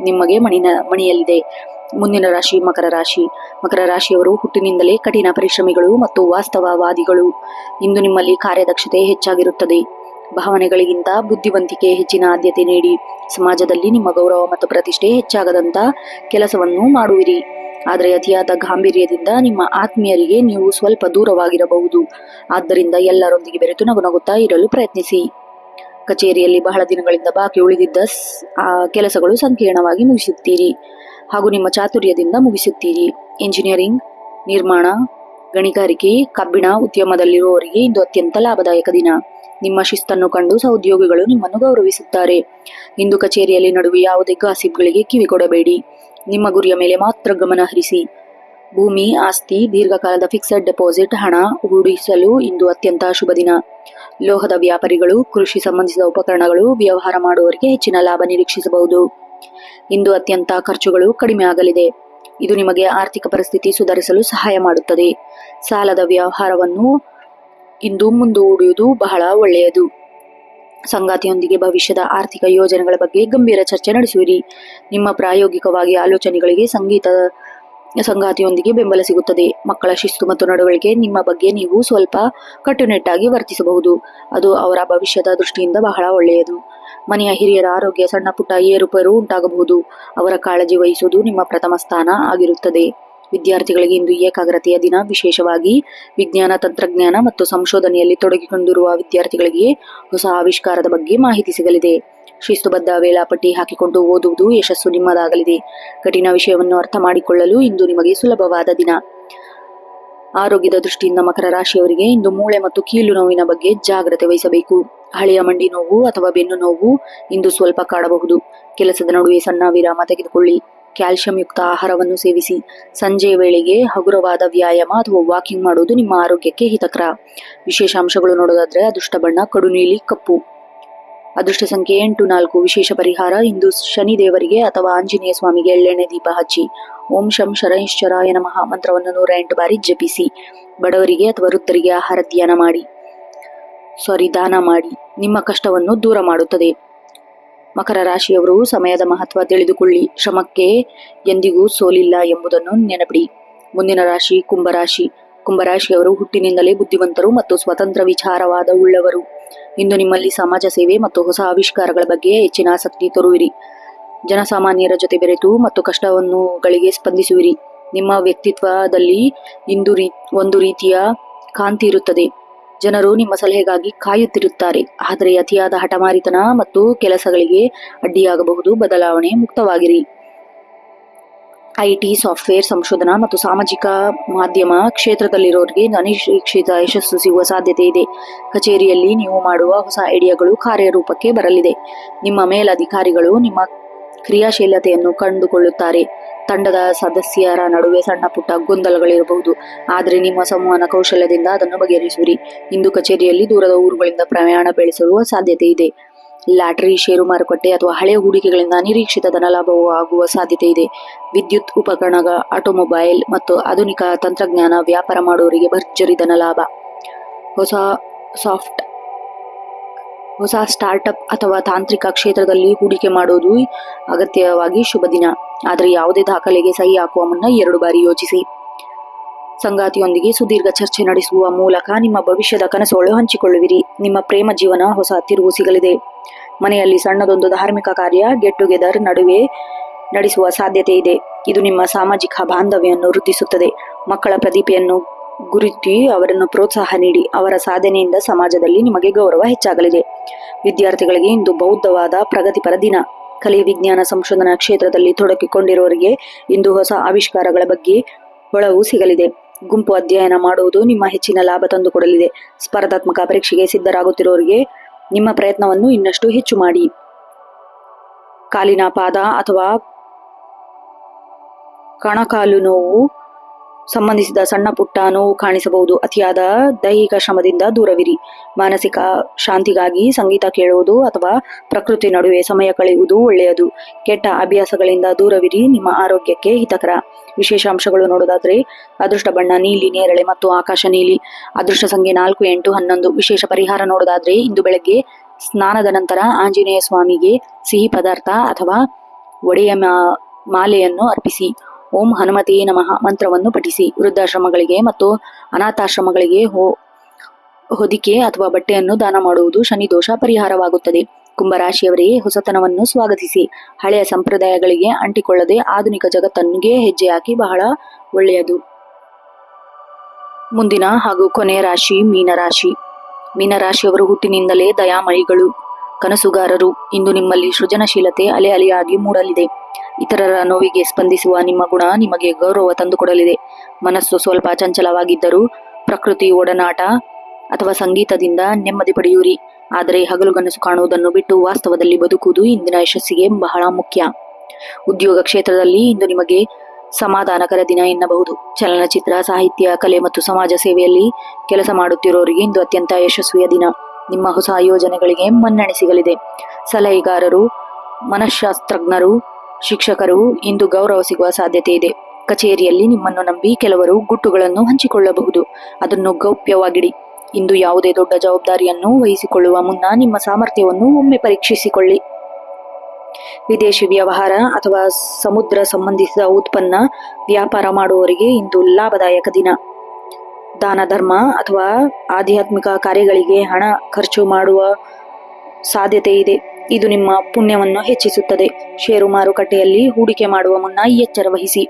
ನಿಮಗೆ ಮಣಿಯಲಿದೆ. ಮುಂದಿನ ರಾಶಿ ಮಕರ ರಾಶಿ. ಮಕರ ರಾಶಿಯವರು ಹುಟ್ಟಿನಿಂದಲೇ ಕಠಿಣ ಪರಿಶ್ರಮಿಗಳು ಮತ್ತು ವಾಸ್ತವವಾದಿಗಳು. ಇಂದು ನಿಮ್ಮಲ್ಲಿ ಕಾರ್ಯದಕ್ಷತೆ ಹೆಚ್ಚಾಗಿರುತ್ತದೆ. ಭಾವನೆಗಳಿಗಿಂತ ಬುದ್ಧಿವಂತಿಕೆ ಹೆಚ್ಚಿನ ಆದ್ಯತೆ ನೀಡಿ. ಸಮಾಜದಲ್ಲಿ ನಿಮ್ಮ ಗೌರವ ಮತ್ತು ಪ್ರತಿಷ್ಠೆ ಹೆಚ್ಚಾಗದಂತ ಕೆಲಸವನ್ನು ಮಾಡುವಿರಿ. ಆದರೆ ಅತಿಯಾದ ಗಾಂಭೀರ್ಯದಿಂದ ನಿಮ್ಮ ಆತ್ಮೀಯರಿಗೆ ನೀವು ಸ್ವಲ್ಪ ದೂರವಾಗಿರಬಹುದು. ಆದ್ದರಿಂದ ಎಲ್ಲರೊಂದಿಗೆ ಬೆರೆತು ನಗುನಗುತ್ತಾ ಇರಲು ಪ್ರಯತ್ನಿಸಿ. ಕಚೇರಿಯಲ್ಲಿ ಬಹಳ ದಿನಗಳಿಂದ ಬಾಕಿ ಉಳಿದಿದ್ದ ಕೆಲಸಗಳು ಸಂಕೀರ್ಣವಾಗಿ ಮುಗಿಸುತ್ತೀರಿ ಹಾಗೂ ನಿಮ್ಮ ಚಾತುರ್ಯದಿಂದ ಮುಗಿಸುತ್ತೀರಿ. ಇಂಜಿನಿಯರಿಂಗ್, ನಿರ್ಮಾಣ, ಗಣಿಗಾರಿಕೆ, ಕಬ್ಬಿಣ ಉದ್ಯಮದಲ್ಲಿರುವವರಿಗೆ ಇಂದು ಅತ್ಯಂತ ಲಾಭದಾಯಕ ದಿನ. ನಿಮ್ಮ ಶಿಸ್ತನ್ನು ಕಂಡು ಸಹೋದ್ಯೋಗಿಗಳು ನಿಮ್ಮನ್ನು ಗೌರವಿಸುತ್ತಾರೆ. ಇಂದು ಕಚೇರಿಯಲ್ಲಿ ನಡುವೆ ಯಾವುದೇ ಗಾಸಿಪ್ಗಳಿಗೆ ಕಿವಿ ಕೊಡಬೇಡಿ. ನಿಮ್ಮ ಗುರಿಯ ಮೇಲೆ ಮಾತ್ರ ಗಮನ ಹರಿಸಿ. ಭೂಮಿ, ಆಸ್ತಿ, ದೀರ್ಘಕಾಲದ ಫಿಕ್ಸೆಡ್ ಡೆಪಾಸಿಟ್ ಹಣ ಹೂಡಿಸಲು ಇಂದು ಅತ್ಯಂತ ಶುಭ ದಿನ. ಲೋಹದ ವ್ಯಾಪಾರಿಗಳು, ಕೃಷಿ ಸಂಬಂಧಿಸಿದ ಉಪಕರಣಗಳು ವ್ಯವಹಾರ ಮಾಡುವವರಿಗೆ ಹೆಚ್ಚಿನ ಲಾಭ ನಿರೀಕ್ಷಿಸಬಹುದು. ಇಂದು ಅತ್ಯಂತ ಖರ್ಚುಗಳು ಕಡಿಮೆ ಆಗಲಿದೆ. ಇದು ನಿಮಗೆ ಆರ್ಥಿಕ ಪರಿಸ್ಥಿತಿ ಸುಧಾರಿಸಲು ಸಹಾಯ ಮಾಡುತ್ತದೆ. ಸಾಲದ ವ್ಯವಹಾರವನ್ನು ಇಂದು ಮುಂದೂಡುವುದು ಬಹಳ ಒಳ್ಳೆಯದು. ಸಂಗಾತಿಯೊಂದಿಗೆ ಭವಿಷ್ಯದ ಆರ್ಥಿಕ ಯೋಜನೆಗಳ ಬಗ್ಗೆ ಗಂಭೀರ ಚರ್ಚೆ ನಡೆಸುವಿರಿ. ನಿಮ್ಮ ಪ್ರಾಯೋಗಿಕವಾಗಿ ಆಲೋಚನೆಗಳಿಗೆ ಸಂಗಾತಿಯೊಂದಿಗೆ ಬೆಂಬಲ ಸಿಗುತ್ತದೆ. ಮಕ್ಕಳ ಶಿಸ್ತು ಮತ್ತು ನಡವಳಿಕೆ ನಿಮ್ಮ ಬಗ್ಗೆ ನೀವು ಸ್ವಲ್ಪ ಕಟ್ಟುನಿಟ್ಟಾಗಿ ವರ್ತಿಸಬಹುದು. ಅದು ಅವರ ಭವಿಷ್ಯದ ದೃಷ್ಟಿಯಿಂದ ಬಹಳ ಒಳ್ಳೆಯದು. ಮನೆಯ ಹಿರಿಯರ ಆರೋಗ್ಯ ಸಣ್ಣ ಪುಟ್ಟ ಏರುಪೇರು ಉಂಟಾಗಬಹುದು. ಅವರ ಕಾಳಜಿ ವಹಿಸುವುದು ನಿಮ್ಮ ಪ್ರಥಮ ಸ್ಥಾನ ಆಗಿರುತ್ತದೆ. ವಿದ್ಯಾರ್ಥಿಗಳಿಗೆ ಇಂದು ಏಕಾಗ್ರತೆಯ ದಿನ. ವಿಶೇಷವಾಗಿ ವಿಜ್ಞಾನ, ತಂತ್ರಜ್ಞಾನ ಮತ್ತು ಸಂಶೋಧನೆಯಲ್ಲಿ ತೊಡಗಿಕೊಂಡಿರುವ ವಿದ್ಯಾರ್ಥಿಗಳಿಗೆ ಹೊಸ ಆವಿಷ್ಕಾರದ ಬಗ್ಗೆ ಮಾಹಿತಿ ಸಿಗಲಿದೆ. ಶಿಸ್ತುಬದ್ಧ ವೇಳಾಪಟ್ಟಿ ಹಾಕಿಕೊಂಡು ಓದುವುದು ಯಶಸ್ಸು ನಿಮ್ಮದಾಗಲಿದೆ. ಕಠಿಣ ವಿಷಯವನ್ನು ಅರ್ಥ ಮಾಡಿಕೊಳ್ಳಲು ಇಂದು ನಿಮಗೆ ಸುಲಭವಾದ ದಿನ. ಆರೋಗ್ಯದ ದೃಷ್ಟಿಯಿಂದ ಮಕರ ರಾಶಿಯವರಿಗೆ ಇಂದು ಮೂಳೆ ಮತ್ತು ಕೀಲು ನೋವಿನ ಬಗ್ಗೆ ಜಾಗ್ರತೆ ವಹಿಸಬೇಕು. ಹಳೆಯ ಮಂಡಿ ನೋವು ಅಥವಾ ಬೆನ್ನು ನೋವು ಇಂದು ಸ್ವಲ್ಪ ಕಾಡಬಹುದು. ಕೆಲಸದ ನಡುವೆ ಸಣ್ಣ ವಿರಾಮ ತೆಗೆದುಕೊಳ್ಳಿ. ಕ್ಯಾಲ್ಸಿಯಂ ಯುಕ್ತ ಆಹಾರವನ್ನು ಸೇವಿಸಿ. ಸಂಜೆಯ ವೇಳೆಗೆ ಹಗುರವಾದ ವ್ಯಾಯಾಮ ಅಥವಾ ವಾಕಿಂಗ್ ಮಾಡುವುದು ನಿಮ್ಮ ಆರೋಗ್ಯಕ್ಕೆ ಹಿತಕರ. ವಿಶೇಷ ಅಂಶಗಳು ನೋಡೋದಾದ್ರೆ ಅದೃಷ್ಟ ಬಣ್ಣ ಕಡು ನೀಲಿ ಕಪ್ಪು. ಅದೃಷ್ಟ ಸಂಖ್ಯೆ 84. ವಿಶೇಷ ಪರಿಹಾರ ಇಂದು ಶನಿ ದೇವರಿಗೆ ಅಥವಾ ಆಂಜನೇಯ ಸ್ವಾಮಿಗೆ ಎಳ್ಳೆಣ್ಣೆ ದೀಪ ಹಚ್ಚಿ ಓಂ ಶಂ ಶರೈಶ್ಚರಾಯ ನಮಃ ಮಂತ್ರವನ್ನು 108 ಬಾರಿ ಜಪಿಸಿ. ಬಡವರಿಗೆ ಅಥವಾ ವೃದ್ಧರಿಗೆ ಆಹಾರ ದಾನ ಮಾಡಿ ನಿಮ್ಮ ಕಷ್ಟವನ್ನು ದೂರ ಮಾಡುತ್ತದೆ. ಮಕರ ರಾಶಿಯವರು ಸಮಯದ ಮಹತ್ವ ತಿಳಿದುಕೊಳ್ಳಿ. ಶ್ರಮಕ್ಕೆ ಎಂದಿಗೂ ಸೋಲಿಲ್ಲ ಎಂಬುದನ್ನು ನೆನಪಿಡಿ. ಮುಂದಿನ ರಾಶಿ ಕುಂಭರಾಶಿ. ಕುಂಭರಾಶಿಯವರು ಹುಟ್ಟಿನಿಂದಲೇ ಬುದ್ಧಿವಂತರು ಮತ್ತು ಸ್ವತಂತ್ರ ವಿಚಾರವಾದ ಉಳ್ಳವರು. ಇಂದು ನಿಮ್ಮಲ್ಲಿ ಸಮಾಜ ಸೇವೆ ಮತ್ತು ಹೊಸ ಆವಿಷ್ಕಾರಗಳ ಬಗ್ಗೆ ಹೆಚ್ಚಿನ ಆಸಕ್ತಿ ತೋರುವಿರಿ. ಜನಸಾಮಾನ್ಯರ ಜೊತೆ ಬೆರೆತು ಮತ್ತು ಕಷ್ಟಗಳಿಗೆ ಸ್ಪಂದಿಸುವಿರಿ. ನಿಮ್ಮ ವ್ಯಕ್ತಿತ್ವದಲ್ಲಿ ಇಂದು ಒಂದು ರೀತಿಯ ಕಾಂತಿ ಇರುತ್ತದೆ. ಜನರು ನಿಮ್ಮ ಸಲಹೆಗಾಗಿ ಕಾಯುತ್ತಿರುತ್ತಾರೆ. ಆದರೆ ಅತಿಯಾದ ಹಠಮಾರಿತನ ಮತ್ತು ಕೆಲಸಗಳಿಗೆ ಅಡ್ಡಿಯಾಗಬಹುದು. ಬದಲಾವಣೆ ಮುಕ್ತವಾಗಿರಿ. IT, ಸಾಫ್ಟ್ವೇರ್, ಸಂಶೋಧನಾ ಮತ್ತು ಸಾಮಾಜಿಕ ಮಾಧ್ಯಮ ಕ್ಷೇತ್ರದಲ್ಲಿರೋರಿಗೆ ಅನಿರೀಕ್ಷಿತ ಯಶಸ್ಸು ಸಿಗುವ ಸಾಧ್ಯತೆ ಇದೆ. ಕಚೇರಿಯಲ್ಲಿ ನೀವು ಮಾಡುವ ಹೊಸ ಐಡಿಯಾಗಳು ಕಾರ್ಯರೂಪಕ್ಕೆ ಬರಲಿದೆ. ನಿಮ್ಮ ಮೇಲಧಿಕಾರಿಗಳು ನಿಮ್ಮ ಕ್ರಿಯಾಶೀಲತೆಯನ್ನು ಕಂಡುಕೊಳ್ಳುತ್ತಾರೆ. ತಂಡದ ಸದಸ್ಯರ ನಡುವೆ ಸಣ್ಣ ಪುಟ್ಟ ಗೊಂದಲಗಳಿರಬಹುದು, ಆದರೆ ನಿಮ್ಮ ಸಂವಹನ ಕೌಶಲ್ಯದಿಂದ ಅದನ್ನು ಬಗೆಹರಿಸುವಿರಿ. ಇಂದು ಕಚೇರಿಯಲ್ಲಿ ದೂರದ ಊರುಗಳಿಂದ ಪ್ರಯಾಣ ಬೆಳೆಸುವ ಸಾಧ್ಯತೆ ಇದೆ. ಲಾಟರಿ, ಷೇರು ಮಾರುಕಟ್ಟೆ ಅಥವಾ ಹಳೆಯ ಹೂಡಿಕೆಗಳಿಂದ ಅನಿರೀಕ್ಷಿತ ಧನಲಾಭವೂ ಆಗುವ ಸಾಧ್ಯತೆ ಇದೆ. ವಿದ್ಯುತ್ ಉಪಕರಣಗಳ, ಆಟೋಮೊಬೈಲ್ ಮತ್ತು ಆಧುನಿಕ ತಂತ್ರಜ್ಞಾನ ವ್ಯಾಪಾರ ಮಾಡುವವರಿಗೆ ಭರ್ಜರಿ ಧನಲಾಭ. ಹೊಸ ಸ್ಟಾರ್ಟ್ಅಪ್ ಅಥವಾ ತಾಂತ್ರಿಕ ಕ್ಷೇತ್ರದಲ್ಲಿ ಹೂಡಿಕೆ ಮಾಡೋದು ಅಗತ್ಯವಾಗಿ ಶುಭ ದಿನ. ಆದರೆ ಯಾವುದೇ ದಾಖಲೆಗೆ ಸಹಿ ಹಾಕುವ ಮುನ್ನ 2 ಬಾರಿ ಯೋಚಿಸಿ. ಸಂಗಾತಿಯೊಂದಿಗೆ ಸುದೀರ್ಘ ಚರ್ಚೆ ನಡೆಸುವ ಮೂಲಕ ನಿಮ್ಮ ಭವಿಷ್ಯದ ಕನಸುಗಳು ಹಂಚಿಕೊಳ್ಳುವಿರಿ. ನಿಮ್ಮ ಪ್ರೇಮ ಜೀವನ ಹೊಸ ತಿರುವು ಸಿಗಲಿದೆ. ಮನೆಯಲ್ಲಿ ಸಣ್ಣದೊಂದು ಧಾರ್ಮಿಕ ಕಾರ್ಯ, ಗೆಟ್ ಟುಗೆದರ್ ನಡುವೆ ನಡೆಸುವ ಸಾಧ್ಯತೆ ಇದೆ. ಇದು ನಿಮ್ಮ ಸಾಮಾಜಿಕ ಬಾಂಧವ್ಯವನ್ನು ವೃದ್ಧಿಸುತ್ತದೆ. ಮಕ್ಕಳ ಪ್ರತಿಭೆಯನ್ನು ಗುರುತಿ ಅವರನ್ನು ಪ್ರೋತ್ಸಾಹ ನೀಡಿ. ಅವರ ಸಾಧನೆಯಿಂದ ಸಮಾಜದಲ್ಲಿ ನಿಮಗೆ ಗೌರವ ಹೆಚ್ಚಾಗಲಿದೆ. ವಿದ್ಯಾರ್ಥಿಗಳಿಗೆ ಇಂದು ಬೌದ್ಧವಾದ ಪ್ರಗತಿಪರ ದಿನ. ಕಲೆ, ವಿಜ್ಞಾನ, ಸಂಶೋಧನಾ ಕ್ಷೇತ್ರದಲ್ಲಿ ತೊಡಗಿಕೊಂಡಿರುವವರಿಗೆ ಇಂದು ಹೊಸ ಆವಿಷ್ಕಾರಗಳ ಬಗ್ಗೆ ಒಳವು ಸಿಗಲಿದೆ. ಗುಂಪು ಅಧ್ಯಯನ ಮಾಡುವುದು ನಿಮ್ಮ ಹೆಚ್ಚಿನ ಲಾಭ ತಂದುಕೊಡಲಿದೆ. ಸ್ಪರ್ಧಾತ್ಮಕ ಪರೀಕ್ಷೆಗೆ ಸಿದ್ಧರಾಗುತ್ತಿರುವವರಿಗೆ ನಿಮ್ಮ ಪ್ರಯತ್ನವನ್ನು ಇನ್ನಷ್ಟು ಹೆಚ್ಚು ಮಾಡಿ. ಕಾಲಿನ ಪಾದ ಅಥವಾ ಕಣಕಾಲು ನೋವು ಸಂಬಂಧಿಸಿದ ಸಣ್ಣ ಪುಟ್ಟ ನೋವು ಕಾಣಿಸಬಹುದು. ಅತಿಯಾದ ದೈಹಿಕ ಶ್ರಮದಿಂದ ದೂರವಿರಿ. ಮಾನಸಿಕ ಶಾಂತಿಗಾಗಿ ಸಂಗೀತ ಕೇಳುವುದು ಅಥವಾ ಪ್ರಕೃತಿ ನಡುವೆ ಸಮಯ ಕಳೆಯುವುದು ಒಳ್ಳೆಯದು. ಕೆಟ್ಟ ಅಭ್ಯಾಸಗಳಿಂದ ದೂರವಿರಿ. ನಿಮ್ಮ ಆರೋಗ್ಯಕ್ಕೆ ಹಿತಕರ. ವಿಶೇಷ ಅಂಶಗಳು ನೋಡೋದಾದ್ರೆ ಅದೃಷ್ಟ ಬಣ್ಣ ನೀಲಿ, ನೇರಳೆ ಮತ್ತು ಆಕಾಶ ನೀಲಿ. ಅದೃಷ್ಟ ಸಂಖ್ಯೆ 4, 8, 11. ವಿಶೇಷ ಪರಿಹಾರ ನೋಡೋದಾದ್ರೆ ಇಂದು ಬೆಳಗ್ಗೆ ಸ್ನಾನದ ನಂತರ ಆಂಜನೇಯ ಸ್ವಾಮಿಗೆ ಸಿಹಿ ಪದಾರ್ಥ ಅಥವಾ ಒಡೆಯ ಮಾಲೆಯನ್ನು ಅರ್ಪಿಸಿ. ಓಂ ಹನುಮತೇ ನಮಃ ಮಂತ್ರವನ್ನು ಪಠಿಸಿ. ವೃದ್ಧಾಶ್ರಮಗಳಿಗೆ ಮತ್ತು ಅನಾಥಾಶ್ರಮಗಳಿಗೆ ಹೊದಿಕೆ ಅಥವಾ ಬಟ್ಟೆಯನ್ನು ದಾನ ಮಾಡುವುದು ಶನಿ ದೋಷ ಪರಿಹಾರವಾಗುತ್ತದೆ. ಕುಂಭರಾಶಿಯವರೇ, ಹೊಸತನವನ್ನು ಸ್ವಾಗತಿಸಿ. ಹಳೆಯ ಸಂಪ್ರದಾಯಗಳಿಗೆ ಅಂಟಿಕೊಳ್ಳದೆ ಆಧುನಿಕ ಜಗತ್ತನ್ನಿಗೆ ಹೆಜ್ಜೆ ಹಾಕಿ ಬಹಳ ಒಳ್ಳೆಯದು. ಮುಂದಿನ ಹಾಗೂ ಕೊನೆಯ ರಾಶಿ ಮೀನರಾಶಿ. ಮೀನರಾಶಿಯವರು ಹುಟ್ಟಿನಿಂದಲೇ ದಯಾಮಯಿಗಳು, ಕನಸುಗಾರರು. ಇಂದು ನಿಮ್ಮಲ್ಲಿ ಸೃಜನಶೀಲತೆ ಅಲೆ ಅಲೆಯಾಗಿ ಮೂಡಲಿದೆ. ಇತರರ ನೋವಿಗೆ ಸ್ಪಂದಿಸುವ ನಿಮ್ಮ ಗುಣ ನಿಮಗೆ ಗೌರವ ತಂದುಕೊಡಲಿದೆ. ಮನಸ್ಸು ಸ್ವಲ್ಪ ಚಂಚಲವಾಗಿದ್ದರೂ ಪ್ರಕೃತಿ ಒಡನಾಟ ಅಥವಾ ಸಂಗೀತದಿಂದ ನೆಮ್ಮದಿ ಪಡೆಯುವಿರಿ. ಆದರೆ ಹಗಲುಗನಸು ಕಾಣುವುದನ್ನು ಬಿಟ್ಟು ವಾಸ್ತವದಲ್ಲಿ ಬದುಕುವುದು ಇಂದಿನ ಯಶಸ್ಸಿಗೆ ಬಹಳ ಮುಖ್ಯ. ಉದ್ಯೋಗ ಕ್ಷೇತ್ರದಲ್ಲಿ ಇಂದು ನಿಮಗೆ ಸಮಾಧಾನಕರ ದಿನ ಎನ್ನಬಹುದು. ಚಲನಚಿತ್ರ, ಸಾಹಿತ್ಯ, ಕಲೆ ಮತ್ತು ಸಮಾಜ ಸೇವೆಯಲ್ಲಿ ಕೆಲಸ ಮಾಡುತ್ತಿರುವವರಿಗೆ ಇಂದು ಅತ್ಯಂತ ಯಶಸ್ವಿಯ ದಿನ. ನಿಮ್ಮ ಹೊಸ ಯೋಜನೆಗಳಿಗೆ ಮನ್ನಣೆ ಸಿಗಲಿದೆ. ಸಲಹೆಗಾರರು, ಮನಃಶಾಸ್ತ್ರಜ್ಞರು, ಶಿಕ್ಷಕರು ಇಂದು ಗೌರವ ಸಿಗುವ ಸಾಧ್ಯತೆ ಇದೆ. ಕಚೇರಿಯಲ್ಲಿ ನಿಮ್ಮನ್ನು ನಂಬಿ ಕೆಲವರು ಗುಟ್ಟುಗಳನ್ನು ಹಂಚಿಕೊಳ್ಳಬಹುದು. ಅದನ್ನು ಗೌಪ್ಯವಾಗಿಡಿ. ಇಂದು ಯಾವುದೇ ದೊಡ್ಡ ಜವಾಬ್ದಾರಿಯನ್ನು ವಹಿಸಿಕೊಳ್ಳುವ ಮುನ್ನ ನಿಮ್ಮ ಸಾಮರ್ಥ್ಯವನ್ನು ಒಮ್ಮೆ ಪರೀಕ್ಷಿಸಿಕೊಳ್ಳಿ. ವಿದೇಶಿ ವ್ಯವಹಾರ ಅಥವಾ ಸಮುದ್ರ ಸಂಬಂಧಿಸಿದ ಉತ್ಪನ್ನ ವ್ಯಾಪಾರ ಮಾಡುವವರಿಗೆ ಇಂದು ಲಾಭದಾಯಕ ದಿನ. ದಾನ ಧರ್ಮ ಅಥವಾ ಆಧ್ಯಾತ್ಮಿಕ ಕಾರ್ಯಗಳಿಗೆ ಹಣ ಖರ್ಚು ಮಾಡುವ ಸಾಧ್ಯತೆ ಇದೆ. ಇದು ನಿಮ್ಮ ಪುಣ್ಯವನ್ನು ಹೆಚ್ಚಿಸುತ್ತದೆ. ಷೇರು ಮಾರುಕಟ್ಟೆಯಲ್ಲಿ ಹೂಡಿಕೆ ಮಾಡುವ ಮುನ್ನ ಎಚ್ಚರ ವಹಿಸಿ.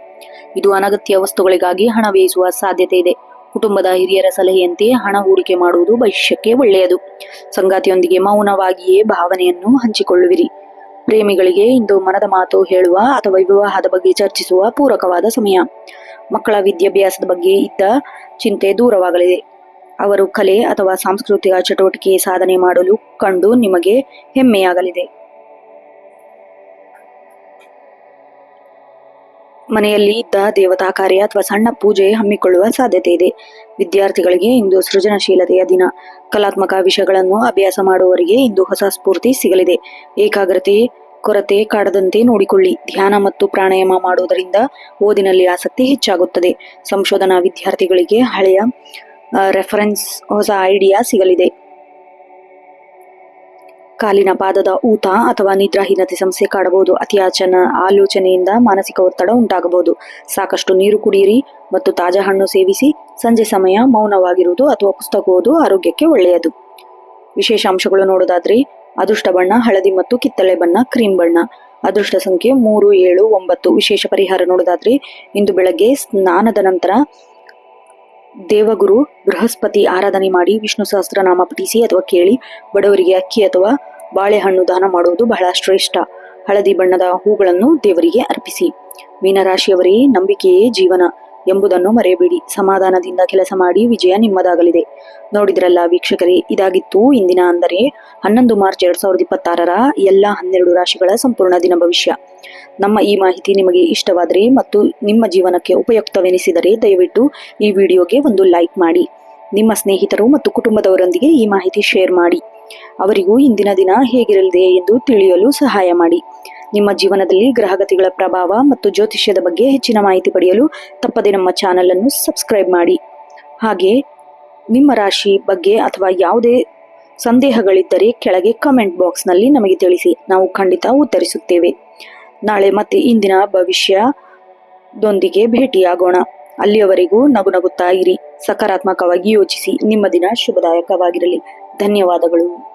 ಇದು ಅನಗತ್ಯ ವಸ್ತುಗಳಿಗಾಗಿ ಹಣ ವ್ಯಯಿಸುವ ಸಾಧ್ಯತೆ ಇದೆ. ಕುಟುಂಬದ ಹಿರಿಯರ ಸಲಹೆಯಂತೆ ಹಣ ಹೂಡಿಕೆ ಮಾಡುವುದು ಭವಿಷ್ಯಕ್ಕೆ ಒಳ್ಳೆಯದು. ಸಂಗಾತಿಯೊಂದಿಗೆ ಮೌನವಾಗಿಯೇ ಭಾವನೆಯನ್ನು ಹಂಚಿಕೊಳ್ಳುವಿರಿ. ಪ್ರೇಮಿಗಳಿಗೆ ಇಂದು ಮನದ ಮಾತು ಹೇಳುವ ಅಥವಾ ವಿವಾಹದ ಬಗ್ಗೆ ಚರ್ಚಿಸುವ ಪೂರಕವಾದ ಸಮಯ. ಮಕ್ಕಳ ವಿದ್ಯಾಭ್ಯಾಸದ ಬಗ್ಗೆ ಇದ್ದ ಚಿಂತೆ ದೂರವಾಗಲಿದೆ. ಅವರು ಕಲೆ ಅಥವಾ ಸಾಂಸ್ಕೃತಿಕ ಚಟುವಟಿಕೆ ಸಾಧನೆ ಮಾಡಲು ಕಂಡು ನಿಮಗೆ ಹೆಮ್ಮೆಯಾಗಲಿದೆ. ಮನೆಯಲ್ಲಿ ಇದ್ದ ದೇವತಾ ಕಾರ್ಯ ಅಥವಾ ಸಣ್ಣ ಪೂಜೆ ಹಮ್ಮಿಕೊಳ್ಳುವ ಸಾಧ್ಯತೆ ಇದೆ. ವಿದ್ಯಾರ್ಥಿಗಳಿಗೆ ಇಂದು ಸೃಜನಶೀಲತೆಯ ದಿನ. ಕಲಾತ್ಮಕ ವಿಷಯಗಳನ್ನು ಅಭ್ಯಾಸ ಮಾಡುವವರಿಗೆ ಇಂದು ಹೊಸ ಸ್ಫೂರ್ತಿ ಸಿಗಲಿದೆ. ಏಕಾಗ್ರತೆ ಕೊರತೆ ಕಾಡದಂತೆ ನೋಡಿಕೊಳ್ಳಿ. ಧ್ಯಾನ ಮತ್ತು ಪ್ರಾಣಾಯಾಮ ಮಾಡುವುದರಿಂದ ಓದಿನಲ್ಲಿ ಆಸಕ್ತಿ ಹೆಚ್ಚಾಗುತ್ತದೆ. ಸಂಶೋಧನಾ ವಿದ್ಯಾರ್ಥಿಗಳಿಗೆ ಹಳೆಯ ರೆಫರೆನ್ಸ್ ಹೊಸ ಐಡಿಯಾ ಸಿಗಲಿದೆ. ಕಾಲಿನ ಪಾದದ ಊತ ಅಥವಾ ನಿದ್ರಾಹೀನತೆ ಸಮಸ್ಯೆ ಕಾಡಬಹುದು. ಅತಿಯಾಚನ ಆಲೋಚನೆಯಿಂದ ಮಾನಸಿಕ ಒತ್ತಡ ಉಂಟಾಗಬಹುದು. ಸಾಕಷ್ಟು ನೀರು ಕುಡಿಯಿರಿ ಮತ್ತು ತಾಜಾ ಹಣ್ಣು ಸೇವಿಸಿ. ಸಂಜೆ ಸಮಯ ಮೌನವಾಗಿರುವುದು ಅಥವಾ ಪುಸ್ತಕ ಓದು ಆರೋಗ್ಯಕ್ಕೆ ಒಳ್ಳೆಯದು. ವಿಶೇಷ ಅಂಶಗಳು ನೋಡೋದಾದ್ರೆ ಅದೃಷ್ಟ ಬಣ್ಣ ಹಳದಿ ಮತ್ತು ಕಿತ್ತಳೆ ಬಣ್ಣ, ಕ್ರೀಮ್ ಬಣ್ಣ. ಅದೃಷ್ಟ ಸಂಖ್ಯೆ 3, 7, 9. ವಿಶೇಷ ಪರಿಹಾರ ನೋಡೋದಾದ್ರೆ ಇಂದು ಬೆಳಗ್ಗೆ ಸ್ನಾನದ ನಂತರ ದೇವಗುರು ಬೃಹಸ್ಪತಿ ಆರಾಧನೆ ಮಾಡಿ ವಿಷ್ಣು ಸಹಸ್ರನಾಮ ಪಠಿಸಿ ಅಥವಾ ಕೇಳಿ. ಬಡವರಿಗೆ ಅಕ್ಕಿ ಅಥವಾ ಬಾಳೆಹಣ್ಣು ದಾನ ಮಾಡುವುದು ಬಹಳ ಶ್ರೇಷ್ಠ. ಹಳದಿ ಬಣ್ಣದ ಹೂಗಳನ್ನು ದೇವರಿಗೆ ಅರ್ಪಿಸಿ. ಮೀನರಾಶಿಯವರೇ, ನಂಬಿಕೆಯೇ ಜೀವನ ಎಂಬುದನ್ನು ಮರೆಯಬೇಡಿ. ಸಮಾಧಾನದಿಂದ ಕೆಲಸ ಮಾಡಿ, ವಿಜಯ ನಿಮ್ಮದಾಗಲಿದೆ. ನೋಡಿದ್ರಲ್ಲ ವೀಕ್ಷಕರೇ, ಇದಾಗಿತ್ತು ಇಂದಿನ ಅಂದರೆ 11 ಮಾರ್ಚ್ 2026 ಎಲ್ಲ 12 ರಾಶಿಗಳ ಸಂಪೂರ್ಣ ದಿನ ಭವಿಷ್ಯ. ನಮ್ಮ ಈ ಮಾಹಿತಿ ನಿಮಗೆ ಇಷ್ಟವಾದರೆ ಮತ್ತು ನಿಮ್ಮ ಜೀವನಕ್ಕೆ ಉಪಯುಕ್ತವೆನಿಸಿದರೆ ದಯವಿಟ್ಟು ಈ ವಿಡಿಯೋಗೆ ಒಂದು ಲೈಕ್ ಮಾಡಿ. ನಿಮ್ಮ ಸ್ನೇಹಿತರು ಮತ್ತು ಕುಟುಂಬದವರೊಂದಿಗೆ ಈ ಮಾಹಿತಿ ಶೇರ್ ಮಾಡಿ. ಅವರಿಗೂ ಇಂದಿನ ದಿನ ಹೇಗಿರಲಿದೆ ಎಂದು ತಿಳಿಯಲು ಸಹಾಯ ಮಾಡಿ. ನಿಮ್ಮ ಜೀವನದಲ್ಲಿ ಗ್ರಹಗತಿಗಳ ಪ್ರಭಾವ ಮತ್ತು ಜ್ಯೋತಿಷ್ಯದ ಬಗ್ಗೆ ಹೆಚ್ಚಿನ ಮಾಹಿತಿ ಪಡೆಯಲು ತಪ್ಪದೆ ನಮ್ಮ ಚಾನಲ್ ಅನ್ನು ಸಬ್ಸ್ಕ್ರೈಬ್ ಮಾಡಿ. ಹಾಗೆ ನಿಮ್ಮ ರಾಶಿ ಬಗ್ಗೆ ಅಥವಾ ಯಾವುದೇ ಸಂದೇಹಗಳಿದ್ದರೆ ಕೆಳಗೆ ಕಮೆಂಟ್ ಬಾಕ್ಸ್ನಲ್ಲಿ ನಮಗೆ ತಿಳಿಸಿ. ನಾವು ಖಂಡಿತ ಉತ್ತರಿಸುತ್ತೇವೆ. ನಾಳೆ ಮತ್ತೆ ಇಂದಿನ ಭವಿಷ್ಯದೊಂದಿಗೆ ಭೇಟಿಯಾಗೋಣ. ಅಲ್ಲಿಯವರೆಗೂ ನಗುತ್ತಾ ಇರಿ, ಸಕಾರಾತ್ಮಕವಾಗಿ ಯೋಚಿಸಿ. ನಿಮ್ಮ ದಿನ ಶುಭದಾಯಕವಾಗಿರಲಿ. ಧನ್ಯವಾದಗಳು.